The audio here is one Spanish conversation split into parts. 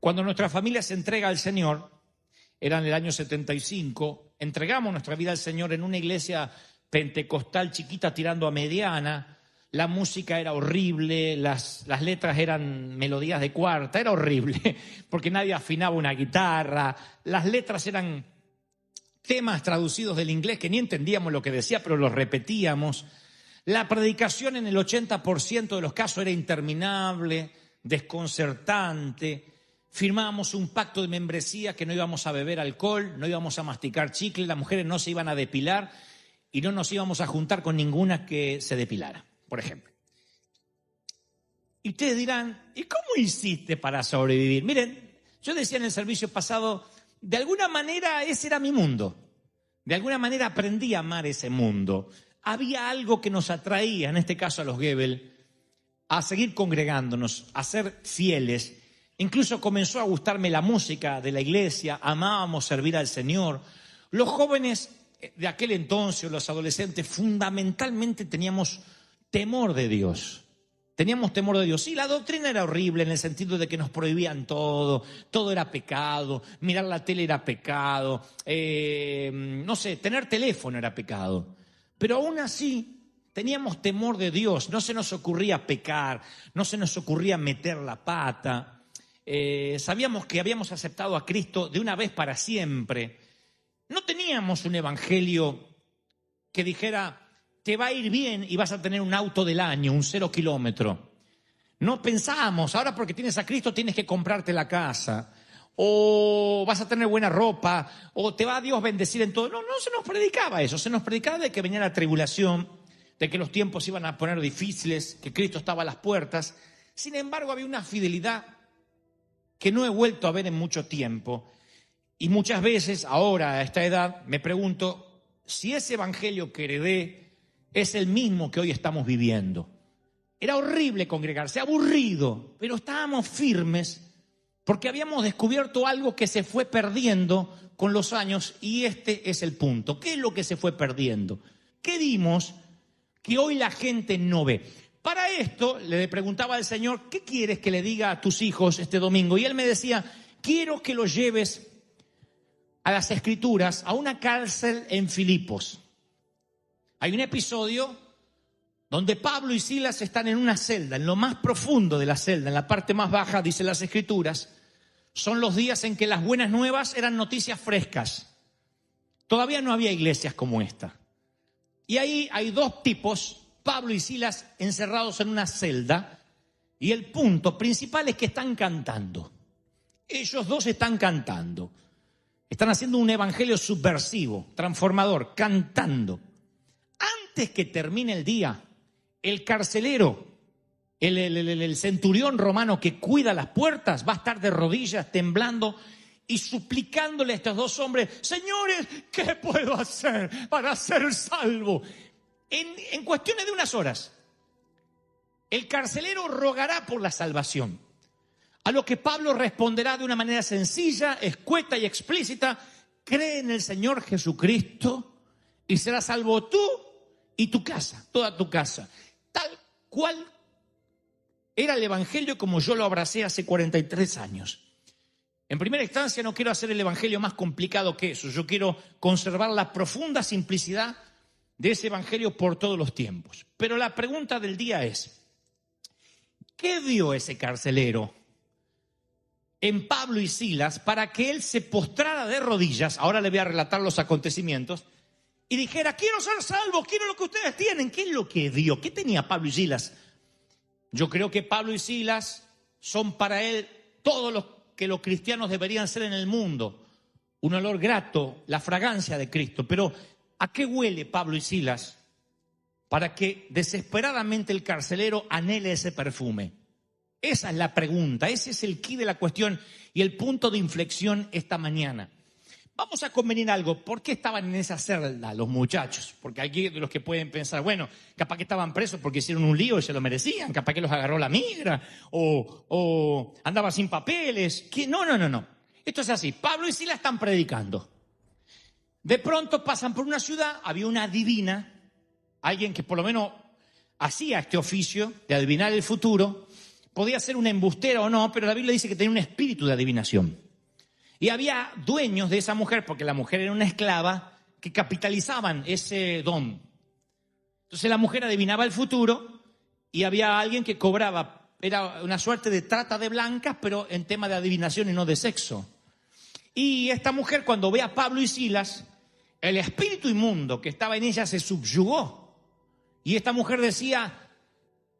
Cuando nuestra familia se entrega al Señor, era en el año 75, entregamos nuestra vida al Señor en una iglesia pentecostal chiquita tirando a mediana. La música era horrible, las letras eran melodías de cuarta, era horrible, porque nadie afinaba una guitarra, las letras eran temas traducidos del inglés que ni entendíamos lo que decía, pero los repetíamos. La predicación en el 80% de los casos era interminable, desconcertante. Firmábamos un pacto de membresía que no íbamos a beber alcohol, no íbamos a masticar chicle, las mujeres no se iban a depilar y no nos íbamos a juntar con ninguna que se depilara, por ejemplo. Y ustedes dirán, ¿y cómo hiciste para sobrevivir? Miren, yo decía en el servicio pasado, de alguna manera ese era mi mundo. De alguna manera aprendí a amar ese mundo. Había algo que nos atraía, en este caso a los Gebel, a seguir congregándonos, a ser fieles. Incluso comenzó a gustarme la música de la iglesia, amábamos servir al Señor. Los jóvenes de aquel entonces, los adolescentes, fundamentalmente teníamos temor de Dios. Teníamos temor de Dios. Sí, la doctrina era horrible en el sentido de que nos prohibían todo era pecado, mirar la tele era pecado, no sé, tener teléfono era pecado. Pero aún así teníamos temor de Dios, no se nos ocurría pecar, no se nos ocurría meter la pata. Sabíamos que habíamos aceptado a Cristo de una vez para siempre. No teníamos un evangelio que dijera, te va a ir bien y vas a tener un auto del año, un 0 kilómetro. No pensábamos, ahora porque tienes a Cristo tienes que comprarte la casa, o vas a tener buena ropa, o te va a Dios bendecir en todo. No se nos predicaba eso, se nos predicaba de que venía la tribulación, de que los tiempos iban a poner difíciles, que Cristo estaba a las puertas. Sin embargo, había una fidelidad que no he vuelto a ver en mucho tiempo. Y muchas veces, ahora a esta edad, me pregunto si ese evangelio que heredé es el mismo que hoy estamos viviendo. Era horrible congregarse, aburrido, pero estábamos firmes porque habíamos descubierto algo que se fue perdiendo con los años y este es el punto. ¿Qué es lo que se fue perdiendo? ¿Qué vimos que hoy la gente no ve? Para esto le preguntaba al Señor, ¿qué quieres que le diga a tus hijos este domingo? Y Él me decía, quiero que los lleves a las Escrituras, a una cárcel en Filipos. Hay un episodio donde Pablo y Silas están en una celda, en lo más profundo de la celda, en la parte más baja, dice las Escrituras. Son los días en que las buenas nuevas eran noticias frescas. Todavía no había iglesias como esta. Y ahí hay dos tipos, Pablo y Silas, encerrados en una celda. Y el punto principal es que están cantando. Ellos dos están cantando. Están haciendo un evangelio subversivo, transformador, cantando. Antes que termine el día, el carcelero, el centurión romano que cuida las puertas, va a estar de rodillas temblando y suplicándole a estos dos hombres, señores, ¿qué puedo hacer para ser salvo? En cuestiones de unas horas, el carcelero rogará por la salvación. A lo que Pablo responderá de una manera sencilla, escueta y explícita, cree en el Señor Jesucristo y serás salvo tú y tu casa, toda tu casa. Tal cual era el evangelio como yo lo abracé hace 43 años. En primera instancia no quiero hacer el evangelio más complicado que eso, yo quiero conservar la profunda simplicidad de ese evangelio por todos los tiempos. Pero la pregunta del día es, ¿qué vio ese carcelero en Pablo y Silas para que él se postrara de rodillas? Ahora le voy a relatar los acontecimientos. Y dijera, quiero ser salvo, quiero lo que ustedes tienen. ¿Qué es lo que vio? ¿Qué tenía Pablo y Silas? Yo creo que Pablo y Silas son para él todo lo que los cristianos deberían ser en el mundo. Un olor grato, la fragancia de Cristo. Pero ¿a qué huele Pablo y Silas para que desesperadamente el carcelero anhele ese perfume? Esa es la pregunta, ese es el quid de la cuestión y el punto de inflexión esta mañana. Vamos a convenir algo, ¿por qué estaban en esa celda los muchachos? Porque hay de los que pueden pensar, bueno, capaz que estaban presos porque hicieron un lío y se lo merecían, capaz que los agarró la migra o andaban sin papeles. No. Esto es así, Pablo y Silas están predicando. De pronto pasan por una ciudad, había una adivina, alguien que por lo menos hacía este oficio de adivinar el futuro. podía ser una embustera o no, pero la Biblia dice que tenía un espíritu de adivinación. Y había dueños de esa mujer, porque la mujer era una esclava, que capitalizaban ese don. Entonces la mujer adivinaba el futuro y había alguien que cobraba, era una suerte de trata de blancas, pero en tema de adivinación y no de sexo. Y esta mujer, cuando ve a Pablo y Silas, el espíritu inmundo que estaba en ella se subyugó. Y esta mujer decía: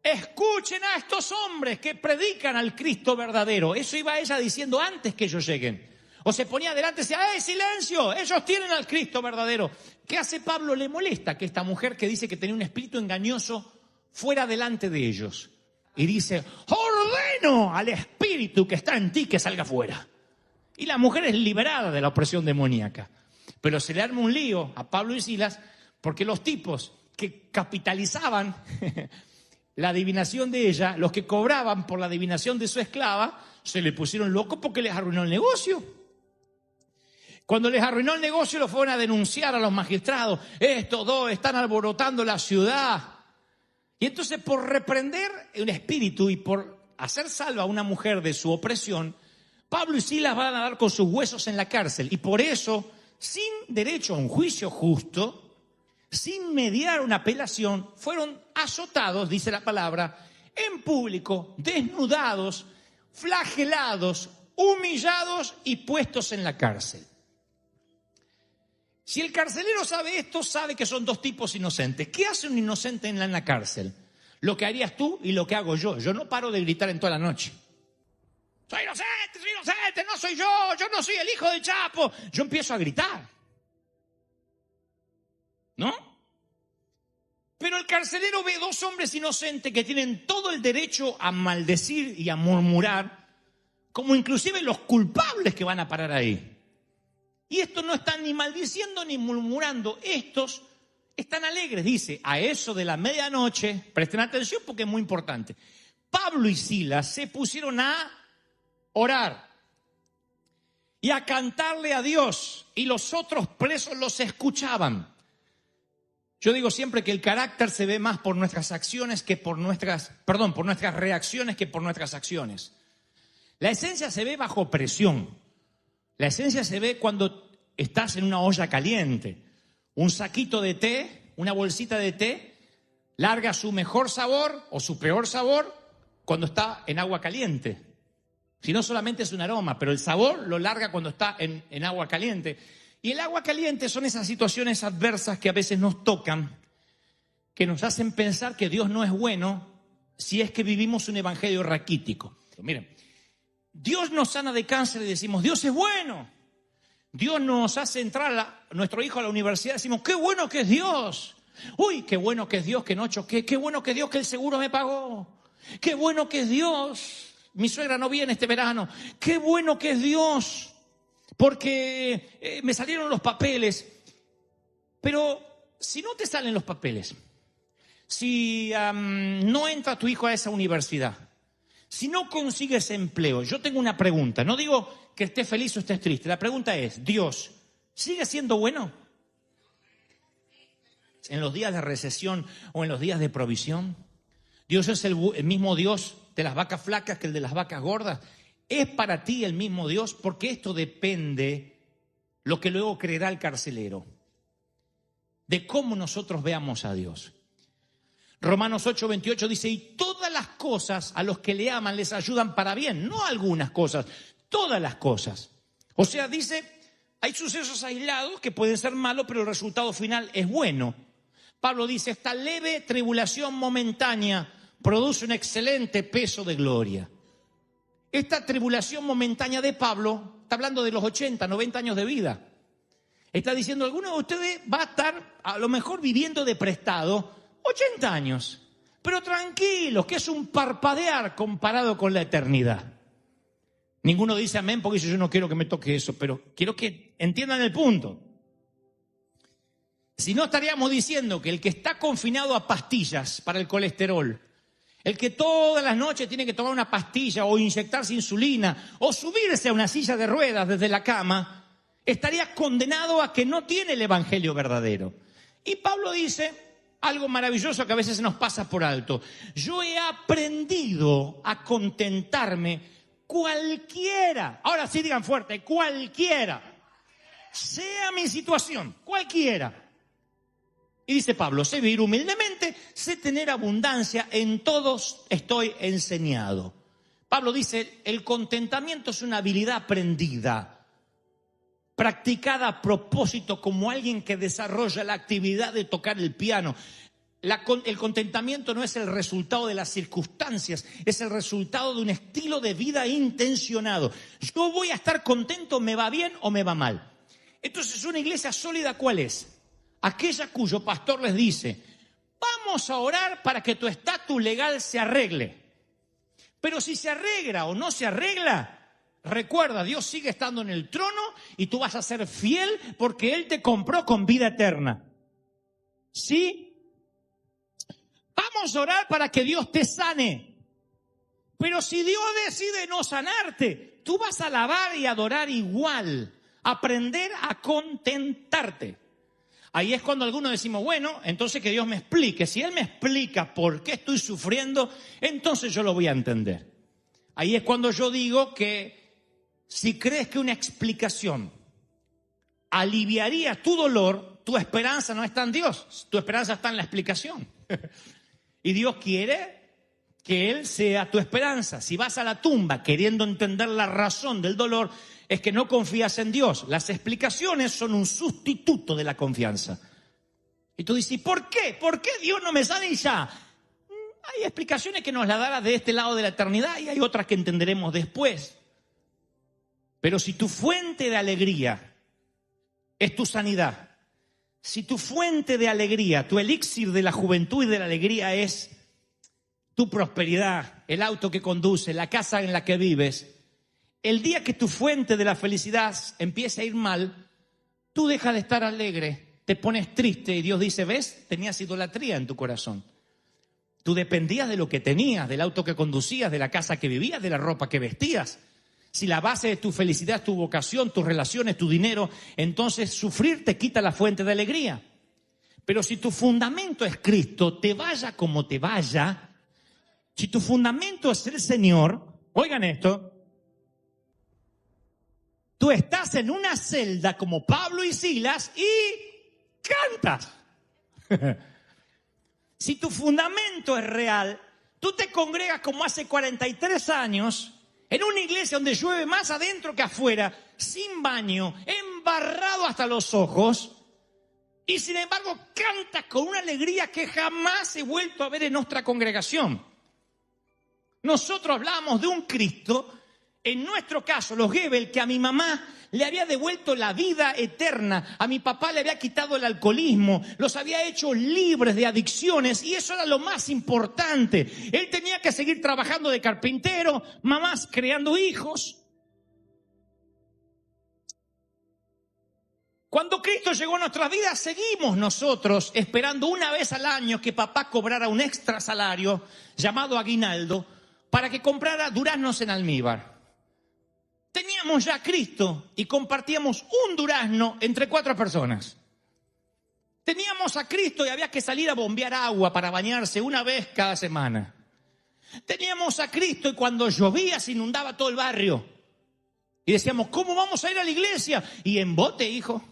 escuchen a estos hombres que predican al Cristo verdadero. Eso iba ella diciendo antes que ellos lleguen. O se ponía delante y decía: silencio! Ellos tienen al Cristo verdadero. ¿Qué hace Pablo? Le molesta que esta mujer, que dice que tenía un espíritu engañoso, fuera delante de ellos. Y dice: ordeno al espíritu que está en ti que salga fuera. Y la mujer es liberada de la opresión demoníaca. Pero se le arma un lío a Pablo y Silas, porque los tipos que capitalizaban la adivinación de ella, los que cobraban por la adivinación de su esclava, se le pusieron locos porque les arruinó el negocio. Cuando les arruinó el negocio, lo fueron a denunciar a los magistrados. Estos dos están alborotando la ciudad. Y entonces, por reprender un espíritu y por hacer salva a una mujer de su opresión, Pablo y Silas van a dar con sus huesos en la cárcel. Y por eso, sin derecho a un juicio justo, sin mediar una apelación, fueron azotados, dice la palabra, en público, desnudados, flagelados, humillados y puestos en la cárcel. Si el carcelero sabe esto, sabe que son dos tipos inocentes. ¿Qué hace un inocente en la cárcel? Lo que harías tú y lo que hago yo. Yo no paro de gritar en toda la noche: soy inocente, no soy yo no soy el hijo del Chapo. Yo empiezo a gritar, ¿no? Pero el carcelero ve dos hombres inocentes que tienen todo el derecho a maldecir y a murmurar, como inclusive los culpables que van a parar ahí. Y estos no están ni maldiciendo ni murmurando, estos están alegres. Dice: a eso de la medianoche, presten atención porque es muy importante, Pablo y Silas se pusieron a orar y a cantarle a Dios, y los otros presos los escuchaban. Yo digo siempre que el carácter se ve más por nuestras acciones que por nuestras reacciones que por nuestras acciones. La esencia se ve bajo presión. La esencia se ve cuando estás en una olla caliente. Un saquito de té, una bolsita de té, larga su mejor sabor o su peor sabor cuando está en agua caliente. Si no, solamente es un aroma, pero el sabor lo larga cuando está en agua caliente. Y el agua caliente son esas situaciones adversas que a veces nos tocan, que nos hacen pensar que Dios no es bueno si es que vivimos un evangelio raquítico. Miren, Dios nos sana de cáncer y decimos: Dios es bueno. Dios nos hace entrar a nuestro hijo a la universidad y decimos: qué bueno que es Dios. Uy, qué bueno que es Dios que no choqué. Qué bueno que es Dios que el seguro me pagó. Qué bueno que es Dios. Mi suegra no viene este verano. Qué bueno que es Dios, porque me salieron los papeles. Pero si no te salen los papeles, si no entra tu hijo a esa universidad, si no consigues empleo, yo tengo una pregunta. No digo que estés feliz o estés triste. La pregunta es: ¿Dios sigue siendo bueno en los días de recesión o en los días de provisión? ¿Dios es el mismo Dios de las vacas flacas que el de las vacas gordas? ¿Es para ti el mismo Dios? Porque esto depende lo que luego creerá el carcelero, de cómo nosotros veamos a Dios. Romanos 8:28 dice: y todas las cosas a los que le aman les ayudan para bien. No algunas cosas, todas las cosas. O sea, dice, hay sucesos aislados que pueden ser malos, pero el resultado final es bueno. Pablo dice: esta leve tribulación momentánea produce un excelente peso de gloria. Esta tribulación momentánea de Pablo está hablando de los 80, 90 años de vida. Está diciendo: alguno de ustedes va a estar a lo mejor viviendo de prestado 80 años, pero tranquilos, que es un parpadear comparado con la eternidad. Ninguno dice amén porque dice: yo no quiero que me toque eso, pero quiero que entiendan el punto. Si no, estaríamos diciendo que el que está confinado a pastillas para el colesterol, el que todas las noches tiene que tomar una pastilla o inyectarse insulina o subirse a una silla de ruedas desde la cama, estaría condenado a que no tiene el evangelio verdadero. Y Pablo dice: algo maravilloso que a veces se nos pasa por alto. Yo he aprendido a contentarme cualquiera. Ahora sí digan fuerte, cualquiera. Sea mi situación, cualquiera. Y dice Pablo, sé vivir humildemente, sé tener abundancia, en todos estoy enseñado. Pablo dice, el contentamiento es una habilidad aprendida, practicada a propósito como alguien que desarrolla la actividad de tocar el piano. El contentamiento no es el resultado de las circunstancias, es el resultado de un estilo de vida intencionado. Yo voy a estar contento, me va bien o me va mal. Entonces, una iglesia sólida, ¿cuál es? Aquella cuyo pastor les dice, vamos a orar para que tu estatus legal se arregle. Pero si se arregla o no se arregla, recuerda, Dios sigue estando en el trono y tú vas a ser fiel porque Él te compró con vida eterna. ¿Sí? Vamos a orar para que Dios te sane. Pero si Dios decide no sanarte, tú vas a alabar y adorar igual. Aprender a contentarte. Ahí es cuando algunos decimos, bueno, entonces que Dios me explique. Si Él me explica por qué estoy sufriendo, entonces yo lo voy a entender. Ahí es cuando yo digo que si crees que una explicación aliviaría tu dolor, tu esperanza no está en Dios, tu esperanza está en la explicación. Y Dios quiere que Él sea tu esperanza. Si vas a la tumba queriendo entender la razón del dolor, es que no confías en Dios. Las explicaciones son un sustituto de la confianza. Y tú dices, ¿por qué? ¿Por qué Dios no me sana y ya? Hay explicaciones que nos las dará de este lado de la eternidad y hay otras que entenderemos después. Pero si tu fuente de alegría es tu sanidad, si tu fuente de alegría, tu elixir de la juventud y de la alegría es tu prosperidad, el auto que conduces, la casa en la que vives, el día que tu fuente de la felicidad empiece a ir mal, tú dejas de estar alegre, te pones triste y Dios dice, ¿ves? Tenías idolatría en tu corazón. Tú dependías de lo que tenías, del auto que conducías, de la casa que vivías, de la ropa que vestías. Si la base de tu felicidad es tu vocación, tus relaciones, tu dinero, entonces sufrir te quita la fuente de alegría. Pero si tu fundamento es Cristo, te vaya como te vaya, si tu fundamento es el Señor, oigan esto, tú estás en una celda como Pablo y Silas y cantas. Si tu fundamento es real, tú te congregas como hace 43 años en una iglesia donde llueve más adentro que afuera, sin baño, embarrado hasta los ojos, y sin embargo cantas con una alegría que jamás he vuelto a ver en nuestra congregación. Nosotros hablamos de un Cristo, en nuestro caso, los Gebel, que a mi mamá le había devuelto la vida eterna, a mi papá le había quitado el alcoholismo, los había hecho libres de adicciones y eso era lo más importante. Él tenía que seguir trabajando de carpintero, mamás creando hijos. Cuando Cristo llegó a nuestras vidas, seguimos nosotros esperando una vez al año que papá cobrara un extra salario llamado aguinaldo para que comprara duraznos en almíbar. Teníamos ya a Cristo y compartíamos un durazno entre 4 personas. Teníamos a Cristo y había que salir a bombear agua para bañarse una vez cada semana. Teníamos a Cristo y cuando llovía se inundaba todo el barrio. Y decíamos, ¿cómo vamos a ir a la iglesia? Y en bote, hijo.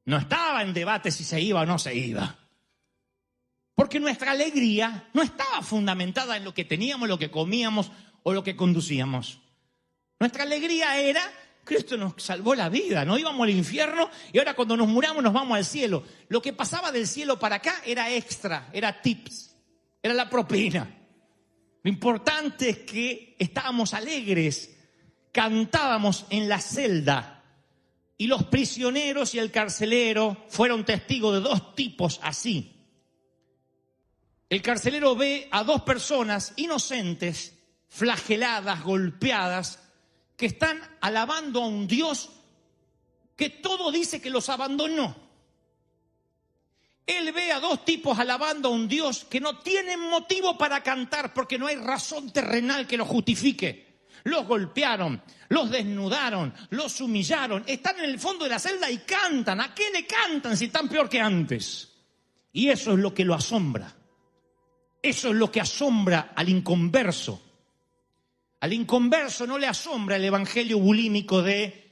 No estaba en debate si se iba o no se iba. Porque nuestra alegría no estaba fundamentada en lo que teníamos, lo que comíamos o lo que conducíamos. Nuestra alegría era, Cristo nos salvó la vida, no íbamos al infierno y ahora cuando nos muramos nos vamos al cielo. Lo que pasaba del cielo para acá era extra, era tips, era la propina. Lo importante es que estábamos alegres, cantábamos en la celda y los prisioneros y el carcelero fueron testigos de 2 tipos así. El carcelero ve a 2 personas inocentes, flageladas, golpeadas, que están alabando a un Dios que todo dice que los abandonó. Él ve a 2 tipos alabando a un Dios que no tienen motivo para cantar porque no hay razón terrenal que lo justifique. los golpearon, los desnudaron, los humillaron, están en el fondo de la celda y cantan. ¿A qué le cantan si están peor que antes? Y eso es lo que lo asombra. Eso es lo que asombra al inconverso. Al inconverso no le asombra el evangelio bulímico de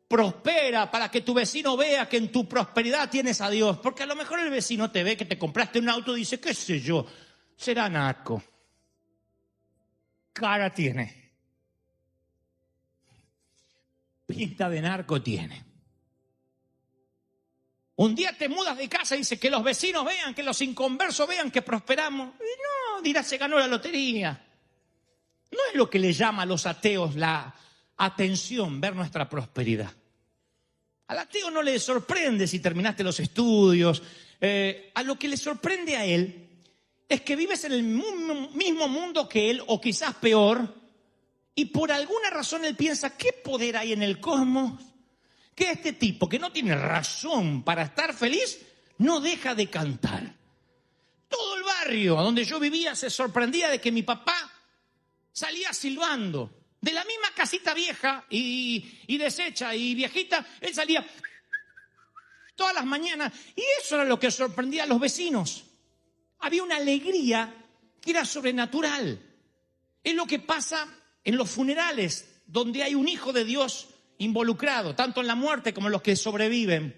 prospera para que tu vecino vea que en tu prosperidad tienes a Dios. Porque a lo mejor el vecino te ve que te compraste un auto y dice, qué sé yo, será narco. Cara tiene. Pinta de narco tiene. Un día te mudas de casa y dice que los vecinos vean, que los inconversos vean que prosperamos. Y no, dirás, se ganó la lotería. No es lo que le llama a los ateos la atención, ver nuestra prosperidad. Al ateo no le sorprende si terminaste los estudios. A lo que le sorprende a él es que vives en el mismo mundo que él, o quizás peor, y por alguna razón él piensa, ¿qué poder hay en el cosmos? Que este tipo, que no tiene razón para estar feliz, no deja de cantar. Todo el barrio donde yo vivía se sorprendía de que mi papá salía silbando. De la misma casita vieja y deshecha y viejita, él salía todas las mañanas. Y eso era lo que sorprendía a los vecinos. Había una alegría que era sobrenatural. Es lo que pasa en los funerales, donde hay un hijo de Dios involucrado, tanto en la muerte como en los que sobreviven.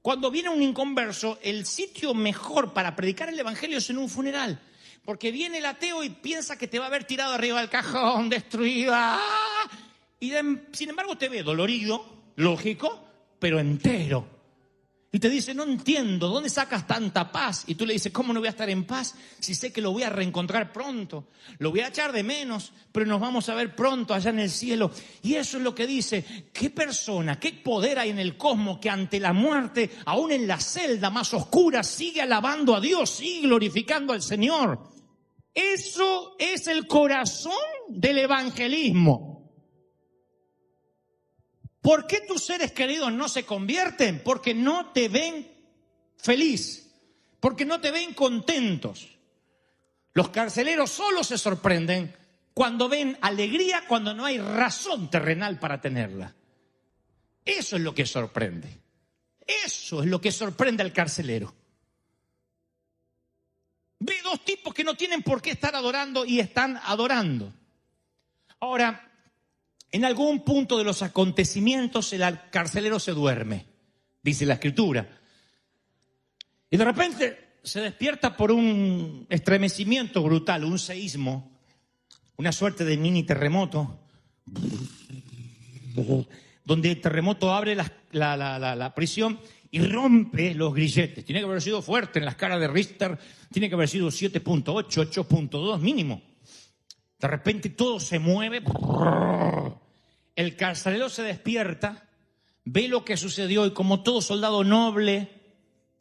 Cuando viene un inconverso, el sitio mejor para predicar el evangelio es en un funeral. Porque viene el ateo y piensa que te va a haber tirado arriba del cajón, destruido. ¡Ah! Y sin embargo te ve dolorido, lógico, pero entero. Y te dice, no entiendo, ¿dónde sacas tanta paz? Y tú le dices, ¿cómo no voy a estar en paz si sé que lo voy a reencontrar pronto? Lo voy a echar de menos, pero nos vamos a ver pronto allá en el cielo. Y eso es lo que dice, ¿qué persona, qué poder hay en el cosmos que ante la muerte, aún en la celda más oscura, sigue alabando a Dios, sigue glorificando al Señor? Eso es el corazón del evangelismo. ¿Por qué tus seres queridos no se convierten? Porque no te ven feliz, porque no te ven contentos. Los carceleros solo se sorprenden cuando ven alegría, cuando no hay razón terrenal para tenerla. Eso es lo que sorprende. Eso es lo que sorprende al carcelero. Ve dos tipos que no tienen por qué estar adorando y están adorando. Ahora, en algún punto de los acontecimientos el carcelero se duerme, dice la Escritura. Y de repente se despierta por un estremecimiento brutal, un seísmo, una suerte de mini terremoto, donde el terremoto abre la prisión y rompe los grilletes. Tiene que haber sido fuerte en la escala de Richter, tiene que haber sido 7.8, 8.2 mínimo. De repente todo se mueve. El carcelero se despierta, ve lo que sucedió y como todo soldado noble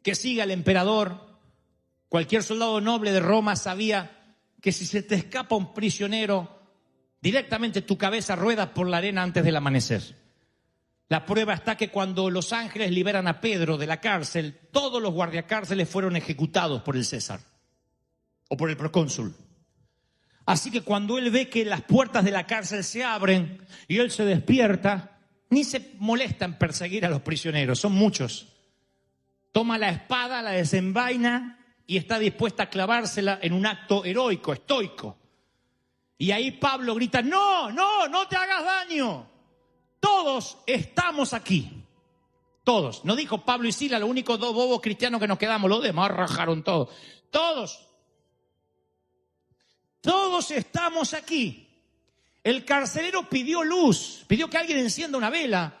que sigue al emperador, cualquier soldado noble de Roma sabía que si se te escapa un prisionero, directamente tu cabeza rueda por la arena antes del amanecer. La prueba está que cuando los ángeles liberan a Pedro de la cárcel, todos los guardiacárceles fueron ejecutados por el César o por el procónsul. Así que cuando él ve que las puertas de la cárcel se abren y él se despierta, ni se molesta en perseguir a los prisioneros, son muchos. Toma la espada, la desenvaina y está dispuesta a clavársela en un acto heroico, estoico. Y ahí Pablo grita, no te hagas daño. Todos estamos aquí. Todos. No dijo Pablo y Silas, los únicos dos bobos cristianos que nos quedamos, los demás rajaron todos. Todos estamos aquí. El carcelero pidió luz, pidió que alguien encienda una vela.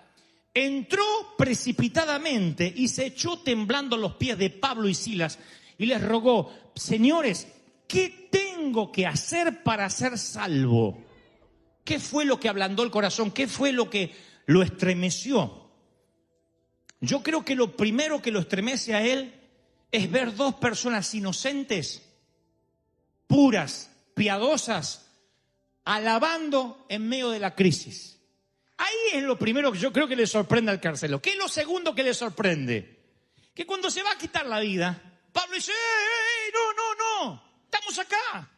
Entró precipitadamente y se echó temblando a los pies de Pablo y Silas y les rogó, señores, ¿qué tengo que hacer para ser salvo? ¿Qué fue lo que ablandó el corazón? ¿Qué fue lo que lo estremeció? Yo creo que lo primero que lo estremece a él es ver dos personas inocentes, puras, piadosas, alabando en medio de la crisis. Ahí es lo primero que yo creo que le sorprende al carcelero. ¿Qué es lo segundo que le sorprende? Que cuando se va a quitar la vida, Pablo dice, no, estamos acá.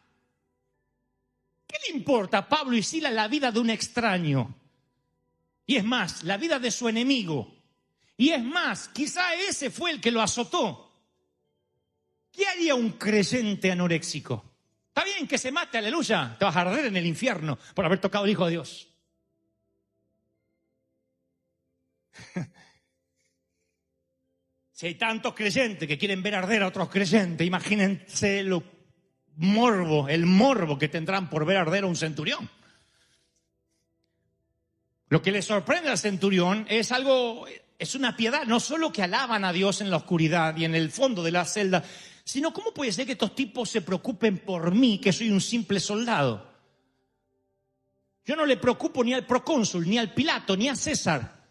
¿Qué le importa a Pablo y Silas la vida de un extraño? Y es más, la vida de su enemigo. Y es más, quizá ese fue el que lo azotó. ¿Qué haría un creyente anoréxico? Está bien que se mate, aleluya. Te vas a arder en el infierno por haber tocado al Hijo de Dios. Si hay tantos creyentes que quieren ver arder a otros creyentes, imagínense el morbo que tendrán por ver arder a un centurión. Lo que le sorprende al centurión es una piedad, no solo que alaban a Dios en la oscuridad y en el fondo de la celda, sino cómo puede ser que estos tipos se preocupen por mí, que soy un simple soldado. Yo no le preocupo ni al procónsul, ni al Pilato, ni a César,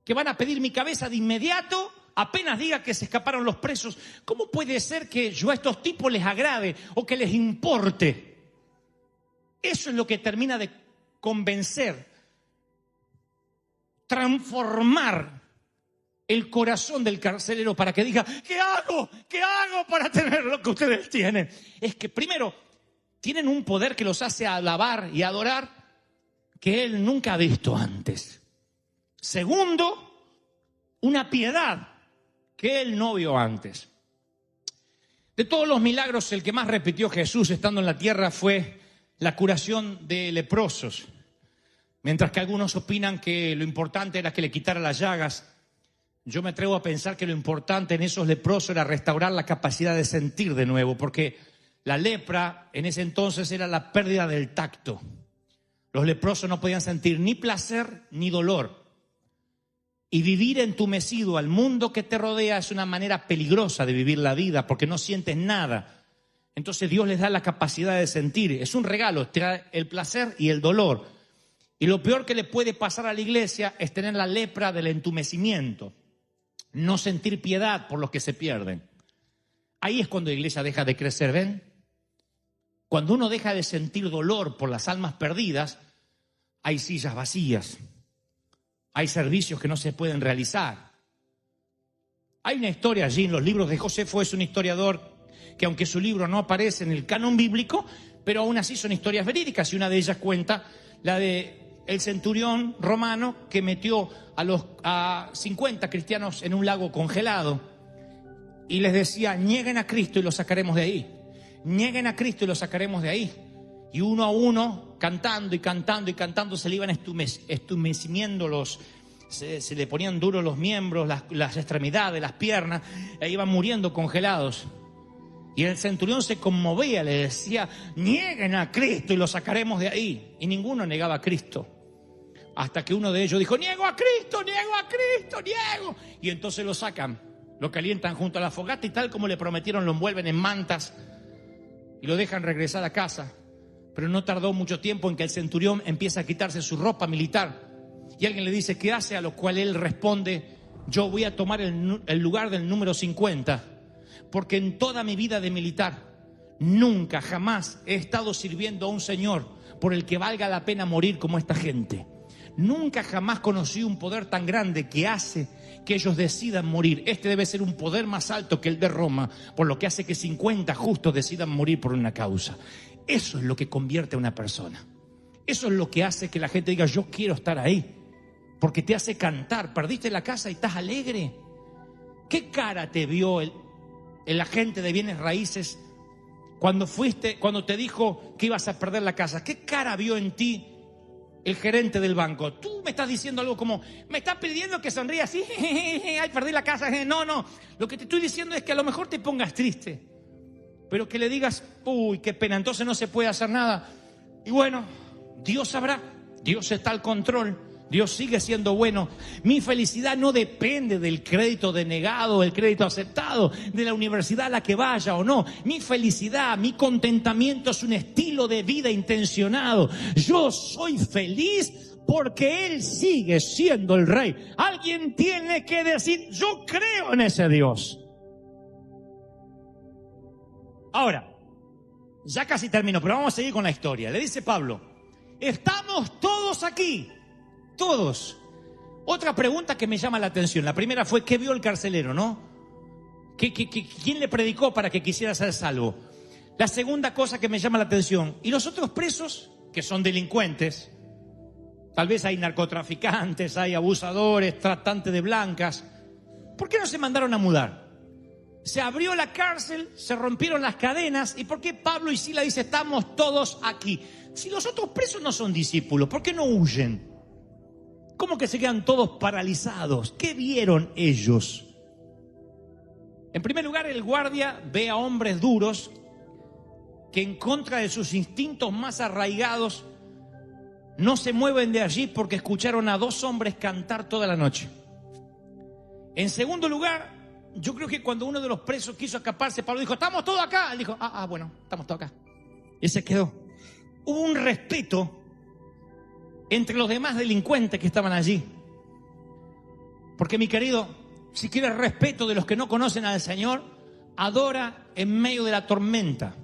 que van a pedir mi cabeza de inmediato apenas diga que se escaparon los presos. ¿Cómo puede ser que yo a estos tipos les agrade o que les importe? Eso es lo que termina de convencer, transformar el corazón del carcelero para que diga, ¿qué hago? ¿Qué hago para tener lo que ustedes tienen? Es que primero, tienen un poder que los hace alabar y adorar que él nunca ha visto antes. Segundo, una piedad que él no vio antes. De todos los milagros, el que más repitió Jesús estando en la tierra fue la curación de leprosos. Mientras que algunos opinan que lo importante era que le quitara las llagas, yo me atrevo a pensar que lo importante en esos leprosos era restaurar la capacidad de sentir de nuevo, porque la lepra en ese entonces era la pérdida del tacto. Los leprosos no podían sentir ni placer ni dolor. Y vivir entumecido al mundo que te rodea es una manera peligrosa de vivir la vida, porque no sientes nada. Entonces Dios les da la capacidad de sentir. Es un regalo, trae el placer y el dolor. Y lo peor que le puede pasar a la iglesia es tener la lepra del entumecimiento. No sentir piedad por los que se pierden. Ahí es cuando la iglesia deja de crecer, ¿ven? Cuando uno deja de sentir dolor por las almas perdidas, hay sillas vacías. Hay servicios que no se pueden realizar. Hay una historia allí en los libros de Josefo, es un historiador que aunque su libro no aparece en el canon bíblico, pero aún así son historias verídicas y una de ellas cuenta la de el centurión romano que metió a 50 cristianos en un lago congelado y les decía, nieguen a Cristo y lo sacaremos de ahí. Nieguen a Cristo y lo sacaremos de ahí. Y uno a uno, cantando y cantando y cantando, se le iban estumeciendo se le ponían duros los miembros, las extremidades, las piernas, e iban muriendo congelados. Y el centurión se conmovía, le decía, nieguen a Cristo y lo sacaremos de ahí. Y ninguno negaba a Cristo. Hasta que uno de ellos dijo, niego a Cristo, niego a Cristo, niego. Y entonces lo sacan, lo calientan junto a la fogata y tal como le prometieron, lo envuelven en mantas y lo dejan regresar a casa. Pero no tardó mucho tiempo en que el centurión empieza a quitarse su ropa militar. Y alguien le dice, ¿qué hace? A lo cual él responde, yo voy a tomar el lugar del número 50. Porque en toda mi vida de militar, nunca, jamás he estado sirviendo a un señor por el que valga la pena morir como esta gente. Nunca jamás conocí un poder tan grande que hace que ellos decidan morir. Este debe ser un poder más alto que el de Roma, por lo que hace que 50 justos decidan morir por una causa. Eso es lo que convierte a una persona. Eso es lo que hace que la gente diga, yo quiero estar ahí. Porque te hace cantar. Perdiste la casa y estás alegre. ¿Qué cara te vio el agente de bienes raíces cuando te dijo que ibas a perder la casa? ¿Qué cara vio en ti el gerente del banco? Tú me estás diciendo algo como, me estás pidiendo que sonríe así, ay, perdí la casa. No, lo que te estoy diciendo es que a lo mejor te pongas triste, pero que le digas, uy, qué pena, entonces no se puede hacer nada. Y bueno, Dios sabrá, Dios está al control, Dios sigue siendo bueno. Mi felicidad no depende del crédito denegado, el crédito aceptado, de la universidad a la que vaya o no. Mi felicidad, mi contentamiento es un estilo de vida intencionado. Yo soy feliz porque Él sigue siendo el Rey. Alguien tiene que decir, yo creo en ese Dios. Ahora, ya casi termino, pero vamos a seguir con la historia. Le dice Pablo, estamos todos aquí, todos. Otra pregunta que me llama la atención. La primera fue, ¿qué vio el carcelero, no? ¿Quién le predicó para que quisiera ser salvo? La segunda cosa que me llama la atención, y los otros presos, que son delincuentes, tal vez hay narcotraficantes, hay abusadores, tratantes de blancas, ¿por qué no se mandaron a mudar? Se abrió la cárcel, se rompieron las cadenas, ¿y por qué Pablo y Silas dicen estamos todos aquí? Si los otros presos no son discípulos, ¿por qué no huyen? ¿Cómo que se quedan todos paralizados? ¿Qué vieron ellos? En primer lugar, el guardia ve a hombres duros que en contra de sus instintos más arraigados no se mueven de allí porque escucharon a dos hombres cantar toda la noche. En segundo lugar, yo creo que cuando uno de los presos quiso escaparse, Pablo dijo, estamos todos acá. Él dijo, bueno, estamos todos acá. Y se quedó. Hubo un respeto entre los demás delincuentes que estaban allí. Porque, mi querido, si quieres respeto de los que no conocen al Señor, adora en medio de la tormenta,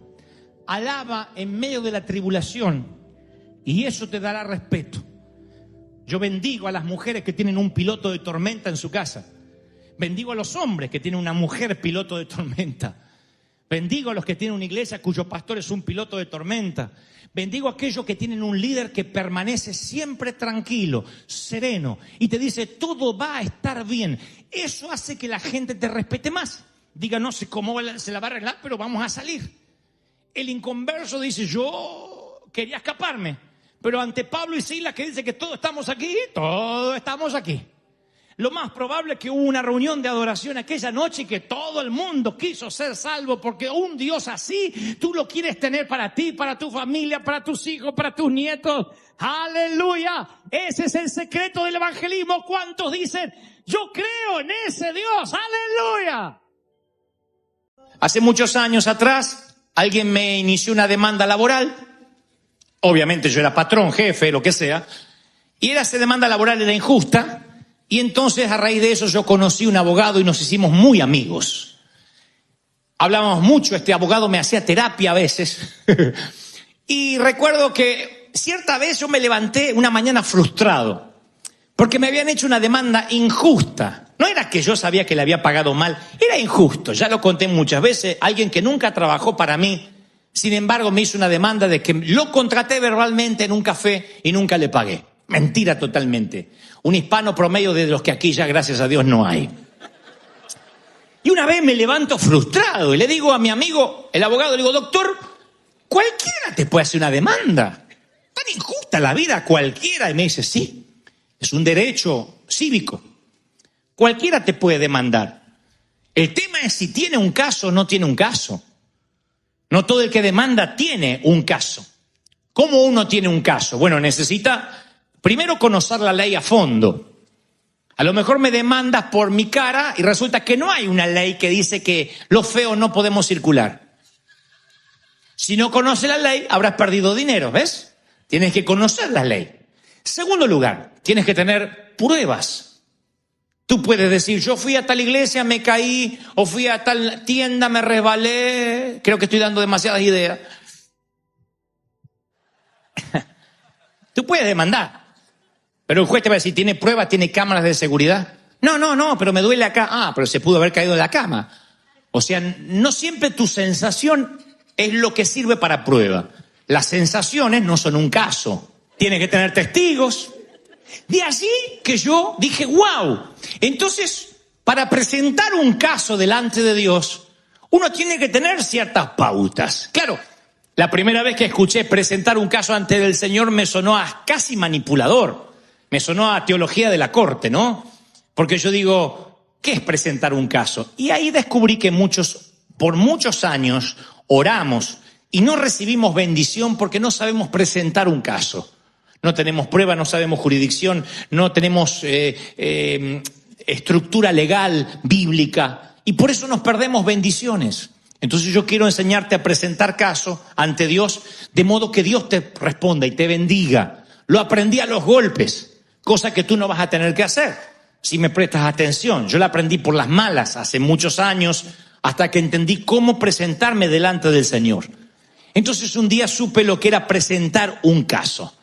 alaba en medio de la tribulación, y eso te dará respeto. Yo bendigo a las mujeres que tienen un piloto de tormenta en su casa. Bendigo a los hombres que tienen una mujer piloto de tormenta. Bendigo a los que tienen una iglesia cuyo pastor es un piloto de tormenta. Bendigo a aquellos que tienen un líder que permanece siempre tranquilo, sereno, y te dice todo va a estar bien. Eso hace que la gente te respete más. Diga, no sé cómo se la va a arreglar, pero vamos a salir. El inconverso dice, yo quería escaparme, pero ante Pablo y Silas que dice que todos estamos aquí. Lo más probable es que hubo una reunión de adoración aquella noche y que todo el mundo quiso ser salvo, porque un Dios así tú lo quieres tener para ti, para tu familia, para tus hijos, para tus nietos. ¡Aleluya! Ese es el secreto del evangelismo. ¿Cuántos dicen, yo creo en ese Dios? ¡Aleluya! Hace muchos años atrás, alguien me inició una demanda laboral. Obviamente yo era patrón, jefe, lo que sea. Y esa demanda laboral era injusta. Y entonces a raíz de eso yo conocí un abogado y nos hicimos muy amigos. Hablábamos mucho, este abogado me hacía terapia a veces. Y recuerdo que cierta vez yo me levanté una mañana frustrado, porque me habían hecho una demanda injusta. No era que yo sabía que le había pagado mal, era injusto. Ya lo conté muchas veces, alguien que nunca trabajó para mí, sin embargo me hizo una demanda de que lo contraté verbalmente en un café y nunca le pagué. Mentira totalmente. Un hispano promedio de los que aquí ya, gracias a Dios, no hay. Y una vez me levanto frustrado y le digo a mi amigo, el abogado, le digo, doctor, cualquiera te puede hacer una demanda. Tan injusta la vida, cualquiera. Y me dice, sí, es un derecho cívico. Cualquiera te puede demandar. El tema es si tiene un caso o no tiene un caso. No todo el que demanda tiene un caso. ¿Cómo uno tiene un caso? Bueno, necesita primero conocer la ley a fondo. A lo mejor me demandas por mi cara y resulta que no hay una ley que dice que los feos no podemos circular. Si no conoces la ley, habrás perdido dinero, ¿ves? Tienes que conocer la ley. Segundo lugar, tienes que tener pruebas. Tú puedes decir, yo fui a tal iglesia, me caí, o fui a tal tienda, me resbalé. Creo que estoy dando demasiadas ideas. Tú puedes demandar. Pero el juez te va a decir, ¿tiene pruebas? ¿Tiene cámaras de seguridad? No, pero me duele acá. Pero se pudo haber caído de la cama. O sea, no siempre tu sensación es lo que sirve para prueba. Las sensaciones no son un caso. Tienes que tener testigos. De allí que yo dije, wow. Entonces, para presentar un caso delante de Dios, uno tiene que tener ciertas pautas. Claro, la primera vez que escuché presentar un caso ante el Señor me sonó a casi manipulador. Me sonó a teología de la corte, ¿no? Porque yo digo, ¿qué es presentar un caso? Y ahí descubrí que por muchos años, oramos y no recibimos bendición porque no sabemos presentar un caso. No tenemos prueba, no sabemos jurisdicción, no tenemos estructura legal, bíblica, y por eso nos perdemos bendiciones. Entonces yo quiero enseñarte a presentar caso ante Dios, de modo que Dios te responda y te bendiga. Lo aprendí a los golpes. Cosa que tú no vas a tener que hacer si me prestas atención. Yo la aprendí por las malas hace muchos años hasta que entendí cómo presentarme delante del Señor. Entonces un día supe lo que era presentar un caso.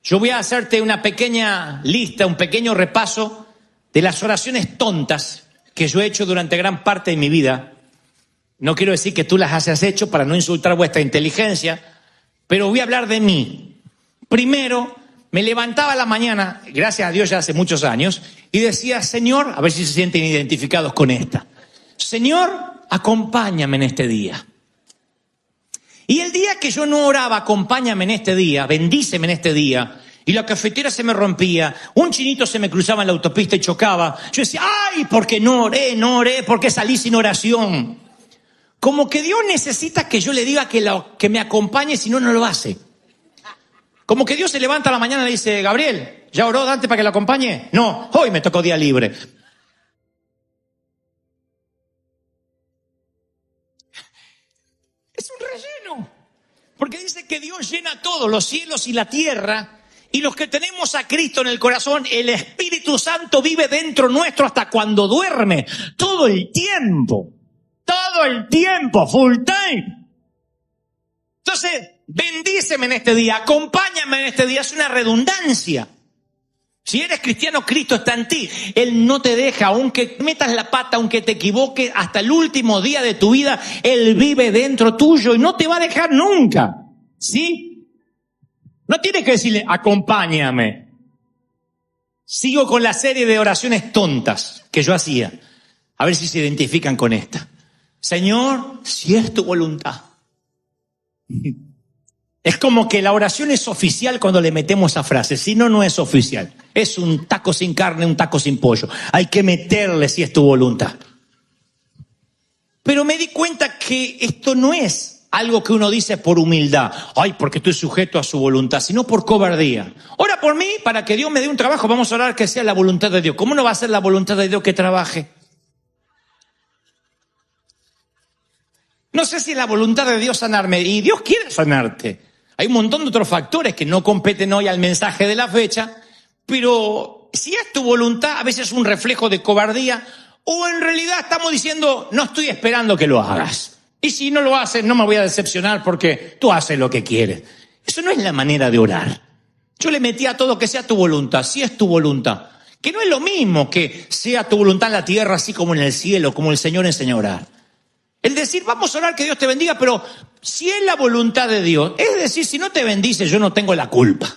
Yo voy a hacerte una pequeña lista, un pequeño repaso de las oraciones tontas que yo he hecho durante gran parte de mi vida. No quiero decir que tú las hayas hecho para no insultar vuestra inteligencia, pero voy a hablar de mí. Primero, me levantaba a la mañana, gracias a Dios ya hace muchos años, y decía, Señor, a ver si se sienten identificados con esta. Señor, acompáñame en este día. Y el día que yo no oraba, acompáñame en este día, bendíceme en este día, y la cafetera se me rompía, un chinito se me cruzaba en la autopista y chocaba, yo decía, ¡ay! Porque no oré, porque salí sin oración. Como que Dios necesita que yo le diga que me acompañe, si no, no lo hace. Como que Dios se levanta a la mañana y le dice, Gabriel, ¿ya oró Dante para que lo acompañe? No, hoy me tocó día libre. Es un relleno. Porque dice que Dios llena todo, los cielos y la tierra. Y los que tenemos a Cristo en el corazón, el Espíritu Santo vive dentro nuestro hasta cuando duerme. Todo el tiempo, full time. Entonces, bendíceme en este día, acompáñame en este día, es una redundancia. Si eres cristiano, Cristo está en ti. Él no te deja, aunque metas la pata, aunque te equivoques, hasta el último día de tu vida, Él vive dentro tuyo y no te va a dejar nunca. ¿Sí? No tienes que decirle, acompáñame. Sigo con la serie de oraciones tontas que yo hacía. A ver si se identifican con esta. Señor, si es tu voluntad. Es como que la oración es oficial cuando le metemos esa frase. Si no, no es oficial. Es un taco sin carne, un taco sin pollo. Hay que meterle si es tu voluntad. Pero me di cuenta que esto no es algo que uno dice por humildad. Ay, porque estoy sujeto a su voluntad, sino por cobardía. Ora por mí para que Dios me dé un trabajo. Vamos a orar que sea la voluntad de Dios. ¿Cómo no va a ser la voluntad de Dios que trabaje? No sé si es la voluntad de Dios sanarme. Y Dios quiere sanarte. Hay un montón de otros factores que no competen hoy al mensaje de la fecha. Pero si es tu voluntad, a veces es un reflejo de cobardía. O en realidad estamos diciendo, no estoy esperando que lo hagas. Y si no lo haces, no me voy a decepcionar porque tú haces lo que quieres. Eso no es la manera de orar. Yo le metí a todo que sea tu voluntad, si es tu voluntad. Que no es lo mismo que sea tu voluntad en la tierra, así como en el cielo, como el Señor enseñó a orar. El decir, vamos a orar que Dios te bendiga, pero si es la voluntad de Dios, es decir, si no te bendice, yo no tengo la culpa.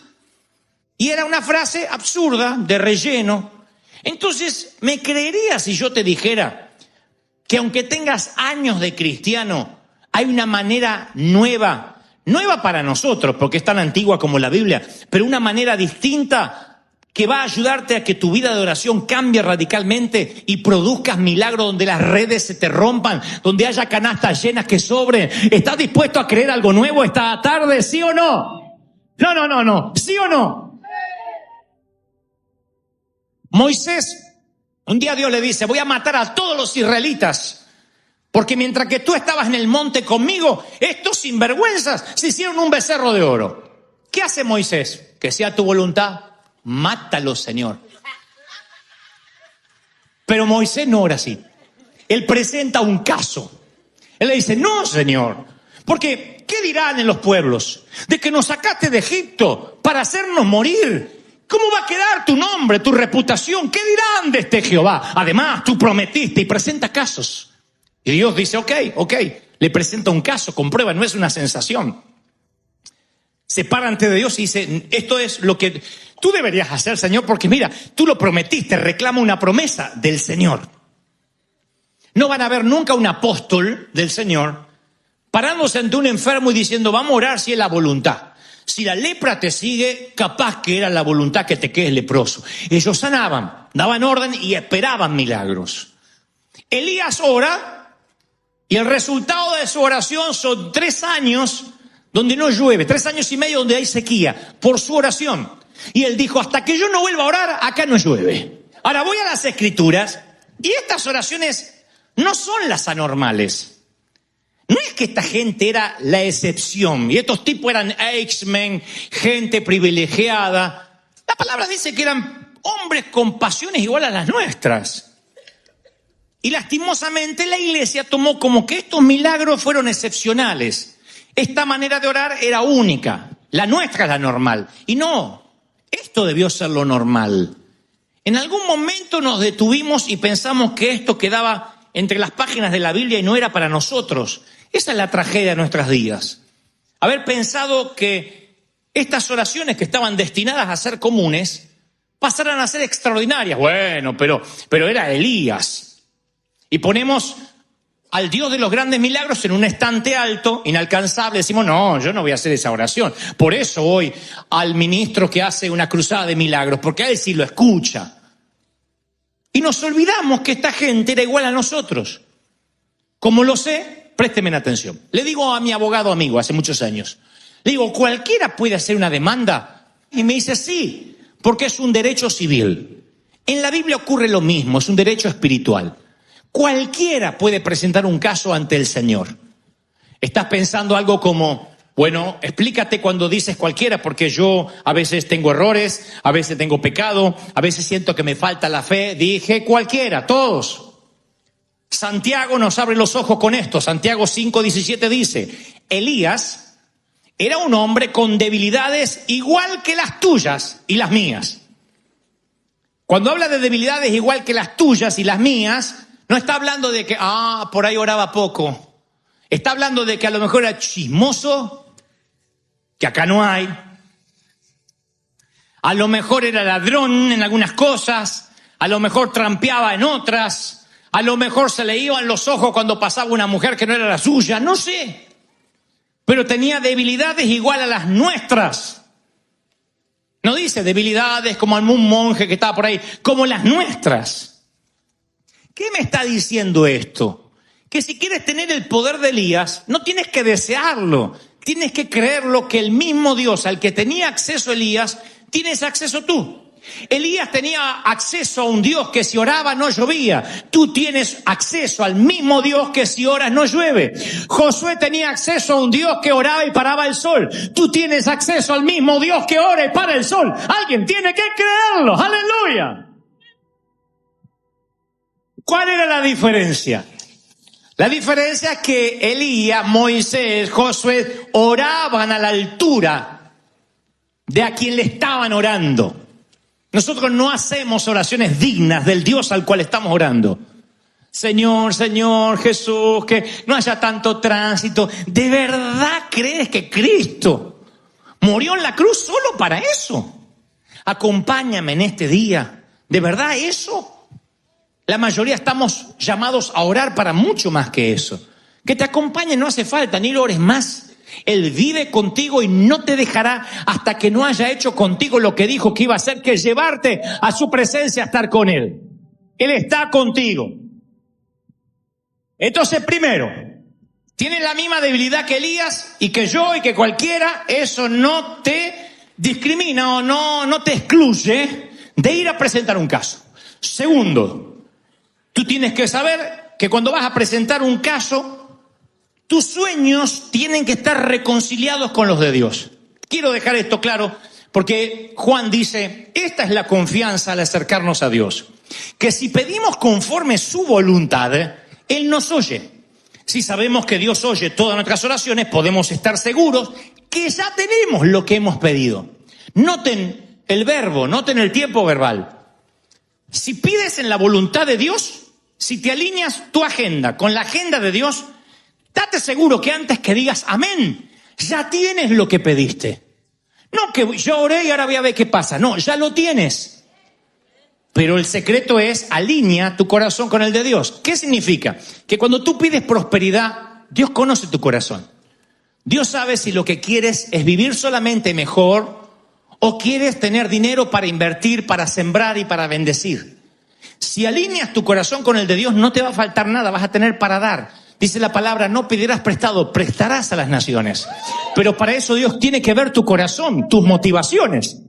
Y era una frase absurda, de relleno. Entonces, ¿me creerías si yo te dijera que aunque tengas años de cristiano, hay una manera nueva para nosotros, porque es tan antigua como la Biblia, pero una manera distinta que va a ayudarte a que tu vida de oración cambie radicalmente y produzcas milagros donde las redes se te rompan, donde haya canastas llenas que sobren? ¿Estás dispuesto a creer algo nuevo esta tarde, sí o no? No, ¿sí o no? Moisés, un día Dios le dice, voy a matar a todos los israelitas, porque mientras que tú estabas en el monte conmigo, estos sinvergüenzas se hicieron un becerro de oro. ¿Qué hace Moisés? Que sea tu voluntad, mátalos, Señor. Pero Moisés no ora así. Él presenta un caso. Él le dice, no, Señor, porque ¿qué dirán en los pueblos? De que nos sacaste de Egipto para hacernos morir. ¿Cómo va a quedar tu nombre, tu reputación? ¿Qué dirán de este Jehová? Además, tú prometiste y presenta casos. Y Dios dice, ok, le presenta un caso, comprueba, no es una sensación. Se para ante Dios y dice, esto es lo que tú deberías hacer, Señor, porque mira, tú lo prometiste, reclama una promesa del Señor. No van a ver nunca un apóstol del Señor parándose ante un enfermo y diciendo, vamos a orar si es la voluntad. Si la lepra te sigue, capaz que era la voluntad que te quedes leproso. Ellos sanaban, daban orden y esperaban milagros. Elías ora y el resultado de su oración son 3 años donde no llueve, 3 años y medio donde hay sequía por su oración. Y él dijo, hasta que yo no vuelva a orar, acá no llueve. Ahora voy a las Escrituras y estas oraciones no son las anormales. No es que esta gente era la excepción y estos tipos eran X-Men, gente privilegiada. La palabra dice que eran hombres con pasiones iguales a las nuestras. Y lastimosamente la iglesia tomó como que estos milagros fueron excepcionales. Esta manera de orar era única. La nuestra es la normal. Y no, esto debió ser lo normal. En algún momento nos detuvimos y pensamos que esto quedaba entre las páginas de la Biblia y no era para nosotros. Esa es la tragedia de nuestros días. Haber pensado que estas oraciones que estaban destinadas a ser comunes pasaran a ser extraordinarias. Bueno, pero era Elías. Y ponemos al Dios de los grandes milagros en un estante alto, inalcanzable. Decimos, no, yo no voy a hacer esa oración. Por eso voy al ministro que hace una cruzada de milagros, porque a él sí lo escucha. Y nos olvidamos que esta gente era igual a nosotros. Como lo sé, présteme atención. Le digo a mi abogado amigo hace muchos años, le digo, ¿cualquiera puede hacer una demanda? Y me dice, sí, porque es un derecho civil. En la Biblia ocurre lo mismo, es un derecho espiritual. Cualquiera puede presentar un caso ante el Señor. Estás pensando algo como, bueno, explícate cuando dices cualquiera, porque yo a veces tengo errores, a veces tengo pecado, a veces siento que me falta la fe. Dije cualquiera, todos. Santiago nos abre los ojos con esto. Santiago 5:17 dice, Elías era un hombre con debilidades igual que las tuyas y las mías. Cuando habla de debilidades igual que las tuyas y las mías, no está hablando de que, por ahí oraba poco. Está hablando de que a lo mejor era chismoso, que acá no hay. A lo mejor era ladrón en algunas cosas, a lo mejor trampeaba en otras, a lo mejor se le iban los ojos cuando pasaba una mujer que no era la suya, no sé. Pero tenía debilidades igual a las nuestras. No dice debilidades como algún monje que estaba por ahí, como las nuestras. ¿Qué me está diciendo esto? Que si quieres tener el poder de Elías, no tienes que desearlo. Tienes que creerlo que el mismo Dios al que tenía acceso Elías, tienes acceso tú. Elías tenía acceso a un Dios que si oraba no llovía. Tú tienes acceso al mismo Dios que si oras no llueve. Josué tenía acceso a un Dios que oraba y paraba el sol. Tú tienes acceso al mismo Dios que ora y para el sol. Alguien tiene que creerlo. ¡Aleluya! ¿Cuál era la diferencia? La diferencia es que Elías, Moisés, Josué oraban a la altura de a quien le estaban orando. Nosotros no hacemos oraciones dignas del Dios al cual estamos orando. Señor, Señor, Jesús, que no haya tanto tránsito. ¿De verdad crees que Cristo murió en la cruz solo para eso? Acompáñame en este día. ¿De verdad eso? La mayoría estamos llamados a orar para mucho más que eso. Que te acompañe no hace falta, ni lo ores más. Él vive contigo y no te dejará hasta que no haya hecho contigo lo que dijo que iba a hacer, que es llevarte a su presencia a estar con Él. Él está contigo. Entonces, primero, tienes la misma debilidad que Elías y que yo y que cualquiera. Eso no te discrimina o no te excluye de ir a presentar un caso. Segundo, tú tienes que saber que cuando vas a presentar un caso, tus sueños tienen que estar reconciliados con los de Dios. Quiero dejar esto claro porque Juan dice, esta es la confianza al acercarnos a Dios, que si pedimos conforme su voluntad, Él nos oye. Si sabemos que Dios oye todas nuestras oraciones, podemos estar seguros que ya tenemos lo que hemos pedido. Noten el verbo, noten el tiempo verbal. Si pides en la voluntad de Dios, si te alineas tu agenda con la agenda de Dios, date seguro que antes que digas amén, ya tienes lo que pediste. No que yo oré y ahora voy a ver qué pasa. No, ya lo tienes. Pero el secreto es, alinea tu corazón con el de Dios. ¿Qué significa? Que cuando tú pides prosperidad, Dios conoce tu corazón. Dios sabe si lo que quieres es vivir solamente mejor o quieres tener dinero para invertir, para sembrar y para bendecir. Si alineas tu corazón con el de Dios, no te va a faltar nada, vas a tener para dar. Dice la palabra, no pedirás prestado, prestarás a las naciones. Pero para eso Dios tiene que ver tu corazón, tus motivaciones.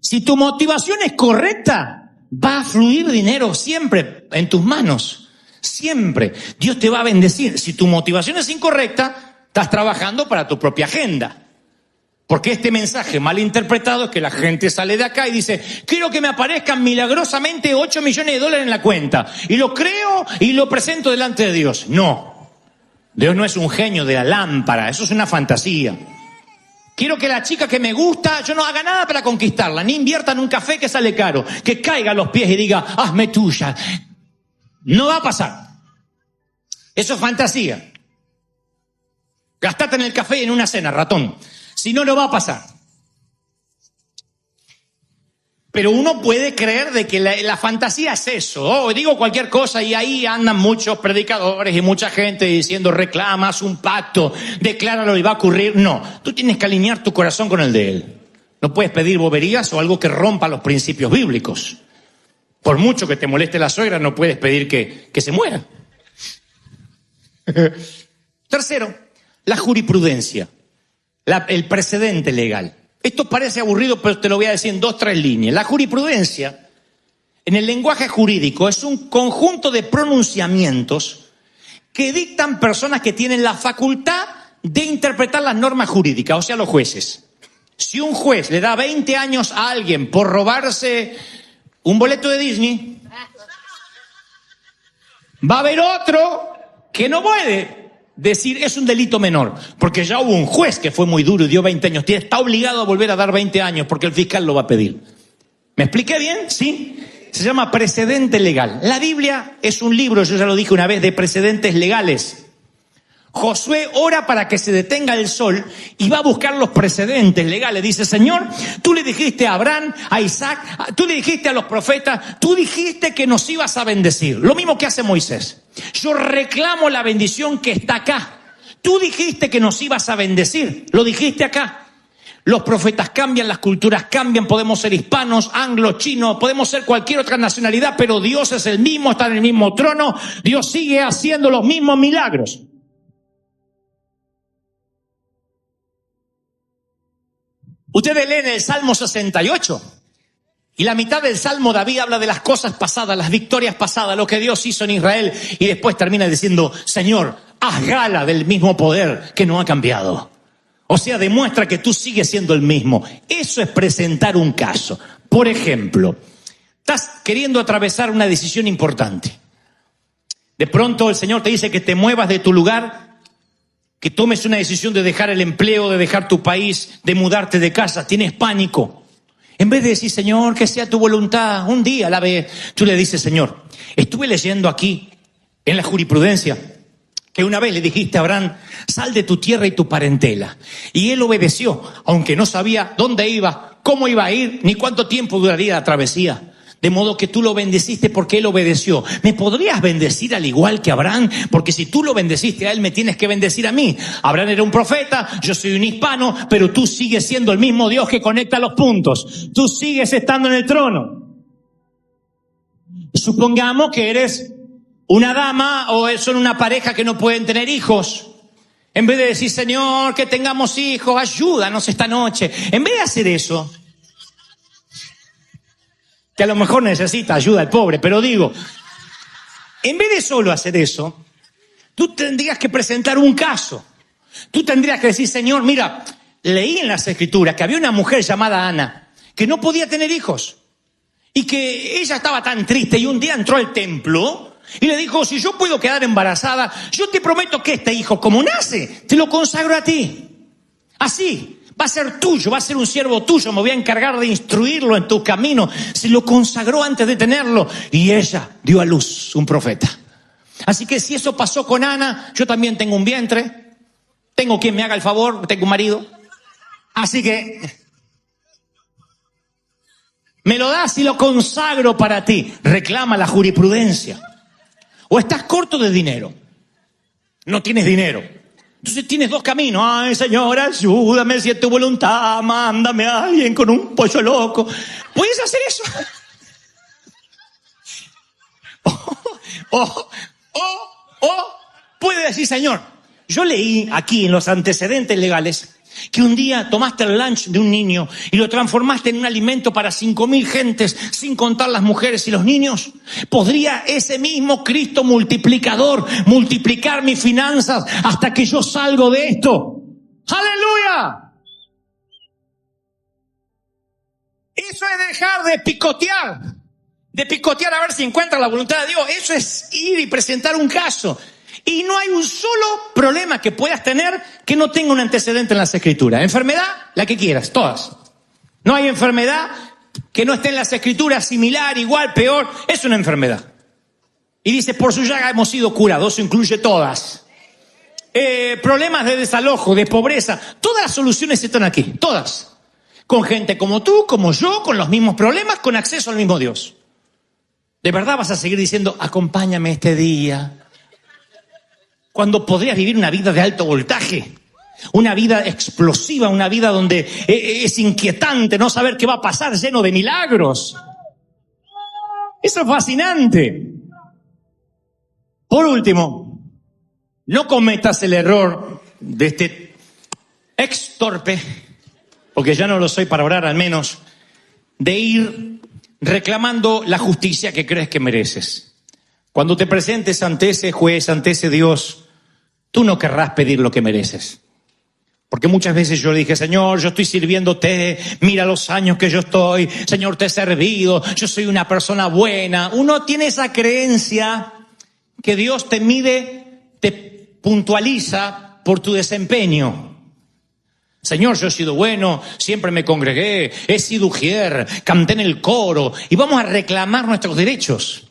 Si tu motivación es correcta, va a fluir dinero siempre en tus manos. Siempre. Dios te va a bendecir. Si tu motivación es incorrecta, estás trabajando para tu propia agenda. Porque este mensaje mal interpretado es que la gente sale de acá y dice, quiero que me aparezcan milagrosamente 8 millones de dólares en la cuenta. Y lo creo y lo presento delante de Dios. No. Dios no es un genio de la lámpara. Eso es una fantasía. Quiero que la chica que me gusta, yo no haga nada para conquistarla. Ni invierta en un café que sale caro. Que caiga a los pies y diga, hazme tuya. No va a pasar. Eso es fantasía. Gastate en el café y en una cena, ratón. Si no, no va a pasar. Pero uno puede creer de que la fantasía es eso. Oh, digo cualquier cosa y ahí andan muchos predicadores y mucha gente diciendo reclamas un pacto, decláralo y va a ocurrir. No, tú tienes que alinear tu corazón con el de Él. No puedes pedir boberías o algo que rompa los principios bíblicos. Por mucho que te moleste la suegra, no puedes pedir que se muera. Tercero, la jurisprudencia, el precedente legal. Esto parece aburrido, pero te lo voy a decir en 2 o 3 líneas. La jurisprudencia, en el lenguaje jurídico, es un conjunto de pronunciamientos que dictan personas que tienen la facultad de interpretar las normas jurídicas, o sea, los jueces. Si un juez le da 20 años a alguien por robarse un boleto de Disney, va a haber otro que no puede decir es un delito menor, porque ya hubo un juez que fue muy duro y dio 20 años. Está obligado a volver a dar 20 años porque el fiscal lo va a pedir. ¿Me expliqué bien? ¿Sí? Se llama precedente legal. La Biblia es un libro, yo ya lo dije una vez, de precedentes legales. Josué ora para que se detenga el sol y va a buscar los precedentes legales. Dice, Señor, tú le dijiste a Abraham, a Isaac, tú le dijiste a los profetas, tú dijiste que nos ibas a bendecir. Lo mismo que hace Moisés. Yo reclamo la bendición que está acá. Tú dijiste que nos ibas a bendecir. Lo dijiste acá. Los profetas cambian, las culturas cambian, podemos ser hispanos, anglos, chinos, podemos ser cualquier otra nacionalidad, pero Dios es el mismo, está en el mismo trono, Dios sigue haciendo los mismos milagros. Ustedes leen el Salmo 68 y la mitad del Salmo David habla de las cosas pasadas, las victorias pasadas, lo que Dios hizo en Israel, y después termina diciendo, Señor, haz gala del mismo poder que no ha cambiado. O sea, demuestra que tú sigues siendo el mismo. Eso es presentar un caso. Por ejemplo, estás queriendo atravesar una decisión importante. De pronto el Señor te dice que te muevas de tu lugar, que tomes una decisión de dejar el empleo, de dejar tu país, de mudarte de casa. Tienes pánico. En vez de decir, Señor, que sea tu voluntad, un día a la vez, tú le dices, Señor, estuve leyendo aquí en la jurisprudencia que una vez le dijiste a Abraham, sal de tu tierra y tu parentela. Y él obedeció, aunque no sabía dónde iba, cómo iba a ir, ni cuánto tiempo duraría la travesía. De modo que tú lo bendeciste porque él obedeció. ¿Me podrías bendecir al igual que Abraham? Porque si tú lo bendeciste a él, me tienes que bendecir a mí. Abraham era un profeta, yo soy un hispano, pero tú sigues siendo el mismo Dios que conecta los puntos. Tú sigues estando en el trono. Supongamos que eres una dama o son una pareja que no pueden tener hijos. En vez de decir, Señor, que tengamos hijos, ayúdanos esta noche. En vez de hacer eso, que a lo mejor necesita ayuda el pobre, pero digo, en vez de solo hacer eso, tú tendrías que presentar un caso. Tú tendrías que decir, Señor, mira, leí en las Escrituras que había una mujer llamada Ana que no podía tener hijos y que ella estaba tan triste y un día entró al templo y le dijo, si yo puedo quedar embarazada, yo te prometo que este hijo, como nace, te lo consagro a ti. Así. Va a ser tuyo, va a ser un siervo tuyo, me voy a encargar de instruirlo en tu camino. Se lo consagró antes de tenerlo y ella dio a luz un profeta. Así que si eso pasó con Ana, yo también tengo un vientre, tengo quien me haga el favor, tengo un marido. Así que me lo das y lo consagro para ti. Reclama la jurisprudencia. O estás corto de dinero, no tienes dinero. Entonces tienes 2 caminos. Ay, Señor, ayúdame, si es tu voluntad, mándame a alguien con un pollo loco. ¿Puedes hacer eso? O puedes decir, Señor, yo leí aquí en los antecedentes legales que un día tomaste el lunch de un niño y lo transformaste en un alimento para 5.000 gentes, sin contar las mujeres y los niños. ¿Podría ese mismo Cristo multiplicador multiplicar mis finanzas hasta que yo salgo de esto? ¡Aleluya! Eso es dejar de picotear a ver si encuentra la voluntad de Dios. Eso es ir y presentar un caso. Y no hay un solo problema que puedas tener que no tenga un antecedente en las Escrituras. Enfermedad, la que quieras, todas. No hay enfermedad que no esté en las Escrituras, similar, igual, peor. Es una enfermedad. Y dice, por su llaga hemos sido curados. Eso incluye todas. Problemas de desalojo, de pobreza. Todas las soluciones están aquí, todas. Con gente como tú, como yo, con los mismos problemas, con acceso al mismo Dios. ¿De verdad vas a seguir diciendo, acompáñame este día? Cuando podrías vivir una vida de alto voltaje, una vida explosiva, una vida donde es inquietante no saber qué va a pasar, lleno de milagros. Eso es fascinante. Por último, no cometas el error de este ex torpe, porque ya no lo soy para orar al menos, de ir reclamando la justicia que crees que mereces. Cuando te presentes ante ese juez, ante ese Dios, tú no querrás pedir lo que mereces. Porque muchas veces yo le dije, Señor, yo estoy sirviéndote, mira los años que yo estoy, Señor, te he servido, yo soy una persona buena. Uno tiene esa creencia que Dios te mide, te puntualiza por tu desempeño. Señor, yo he sido bueno, siempre me congregué, he sido ujier, canté en el coro, y vamos a reclamar nuestros derechos.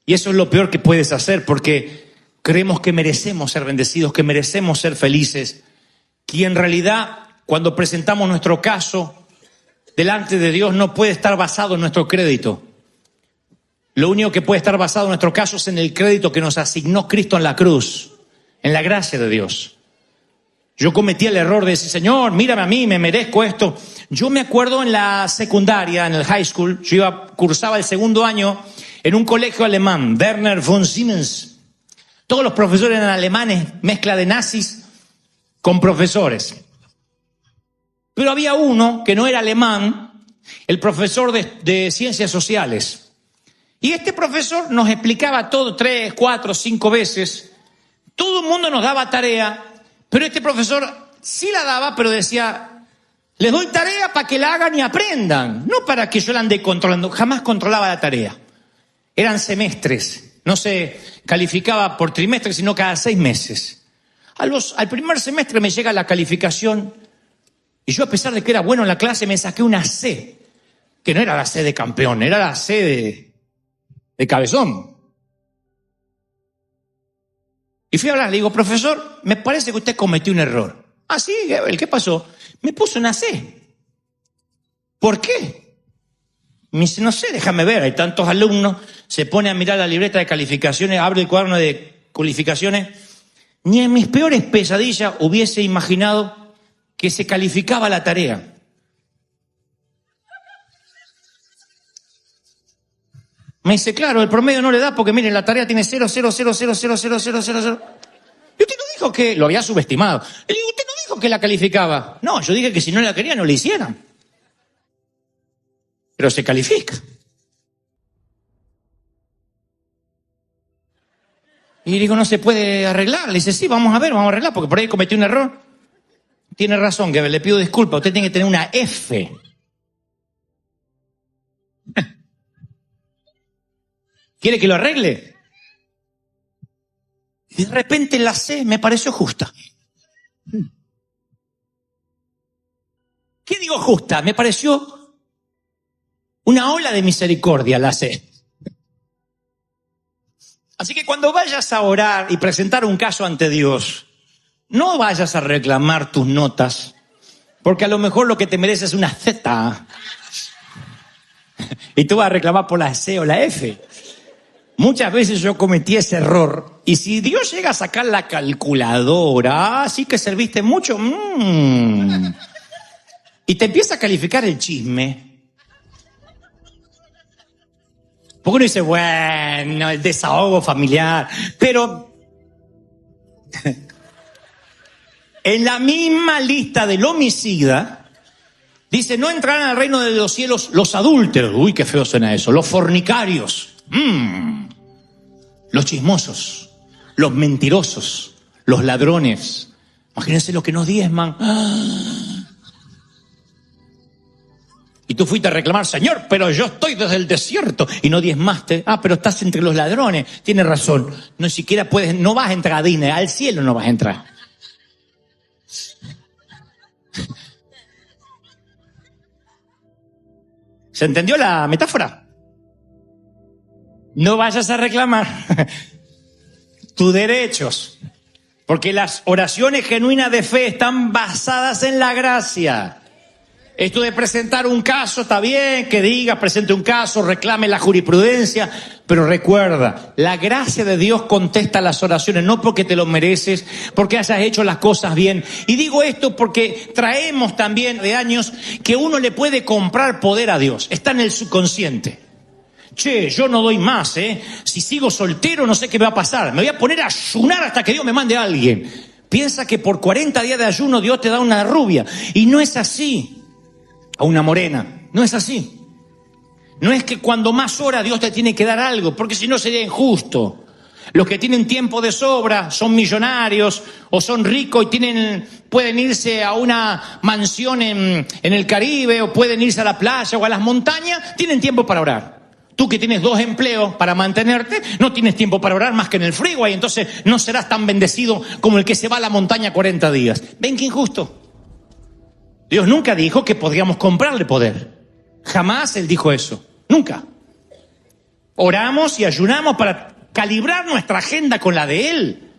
Y eso es lo peor que puedes hacer, porque creemos que merecemos ser bendecidos, que merecemos ser felices. Y en realidad, cuando presentamos nuestro caso delante de Dios, no puede estar basado en nuestro crédito. Lo único que puede estar basado en nuestro caso es en el crédito que nos asignó Cristo en la cruz, en la gracia de Dios. Yo cometí el error de decir, Señor, mírame a mí, me merezco esto. Yo me acuerdo en la secundaria, en el high school, cursaba el segundo año en un colegio alemán, Werner von Siemens. Todos los profesores eran alemanes, mezcla de nazis con profesores. Pero había uno que no era alemán, el profesor de ciencias sociales. Y este profesor nos explicaba todo 3, 4, 5 veces. Todo el mundo nos daba tarea, pero este profesor sí la daba, pero decía, les doy tarea para que la hagan y aprendan, no para que yo la ande controlando. Jamás controlaba la tarea. Eran semestres, no se calificaba por trimestre, sino cada 6 meses. Al primer semestre me llega la calificación y yo, a pesar de que era bueno en la clase, me saqué una C, que no era la C de campeón, era la C de cabezón. Y fui a hablar, le digo, profesor, me parece que usted cometió un error. Ah, sí, ¿qué pasó? Me puso una C. ¿Por qué? Me dice, no sé, déjame ver, hay tantos alumnos, se pone a mirar la libreta de calificaciones, abre el cuaderno de calificaciones. Ni en mis peores pesadillas hubiese imaginado que se calificaba la tarea. Me dice, claro, el promedio no le da porque, miren, la tarea tiene 0, 0, 0, 0, 0, 0, 0, 0, 0. Y usted no dijo que lo había subestimado. Le digo, usted no dijo que la calificaba. No, yo dije que si no la quería no la hicieran. Pero se califica. Y digo, no se puede arreglar. Le dice, sí, vamos a arreglar, porque por ahí cometí un error. Tiene razón, Gebel, le pido disculpas. Usted tiene que tener una F. ¿Quiere que lo arregle? Y de repente la C me pareció justa. ¿Qué digo justa? Me pareció una ola de misericordia la C. Así que cuando vayas a orar y presentar un caso ante Dios, no vayas a reclamar tus notas, porque a lo mejor lo que te mereces es una Z. Y tú vas a reclamar por la C o la F. Muchas veces yo cometí ese error. Y si Dios llega a sacar la calculadora, sí que serviste mucho. Y te empieza a calificar el chisme. Porque uno dice, bueno, el desahogo familiar. Pero en la misma lista del homicida, dice, no entrarán al reino de los cielos los adúlteros. Uy, qué feo suena eso. Los fornicarios. Los chismosos. Los mentirosos. Los ladrones. Imagínense los que nos diezman. Y tú fuiste a reclamar, Señor, pero yo estoy desde el desierto y no diezmaste. Ah, pero estás entre los ladrones. Tienes razón. No siquiera puedes, no vas a entrar a Disney, al cielo no vas a entrar. ¿Se entendió la metáfora? No vayas a reclamar tus derechos, porque las oraciones genuinas de fe están basadas en la gracia. Esto de presentar un caso, está bien que diga, presente un caso, reclame la jurisprudencia, pero recuerda, la gracia de Dios contesta las oraciones, no porque te lo mereces, porque hayas hecho las cosas bien. Y digo esto porque traemos también de años que uno le puede comprar poder a Dios, está en el subconsciente. Che, yo no doy más, si sigo soltero no sé qué me va a pasar, me voy a poner a ayunar hasta que Dios me mande a alguien. Piensa que por 40 días de ayuno Dios te da una rubia, y no es así. A una morena, no es así. No es que cuando más ora Dios te tiene que dar algo, porque si no sería injusto. Los que tienen tiempo de sobra son millonarios o son ricos y pueden irse a una mansión en el Caribe, o pueden irse a la playa o a las montañas, tienen tiempo para orar. Tú que tienes 2 empleos para mantenerte, no tienes tiempo para orar más que en el freeway, entonces no serás tan bendecido como el que se va a la montaña 40 días. ¿Ven qué injusto? Dios nunca dijo que podríamos comprarle poder. Jamás Él dijo eso. Nunca. Oramos y ayunamos para calibrar nuestra agenda con la de Él.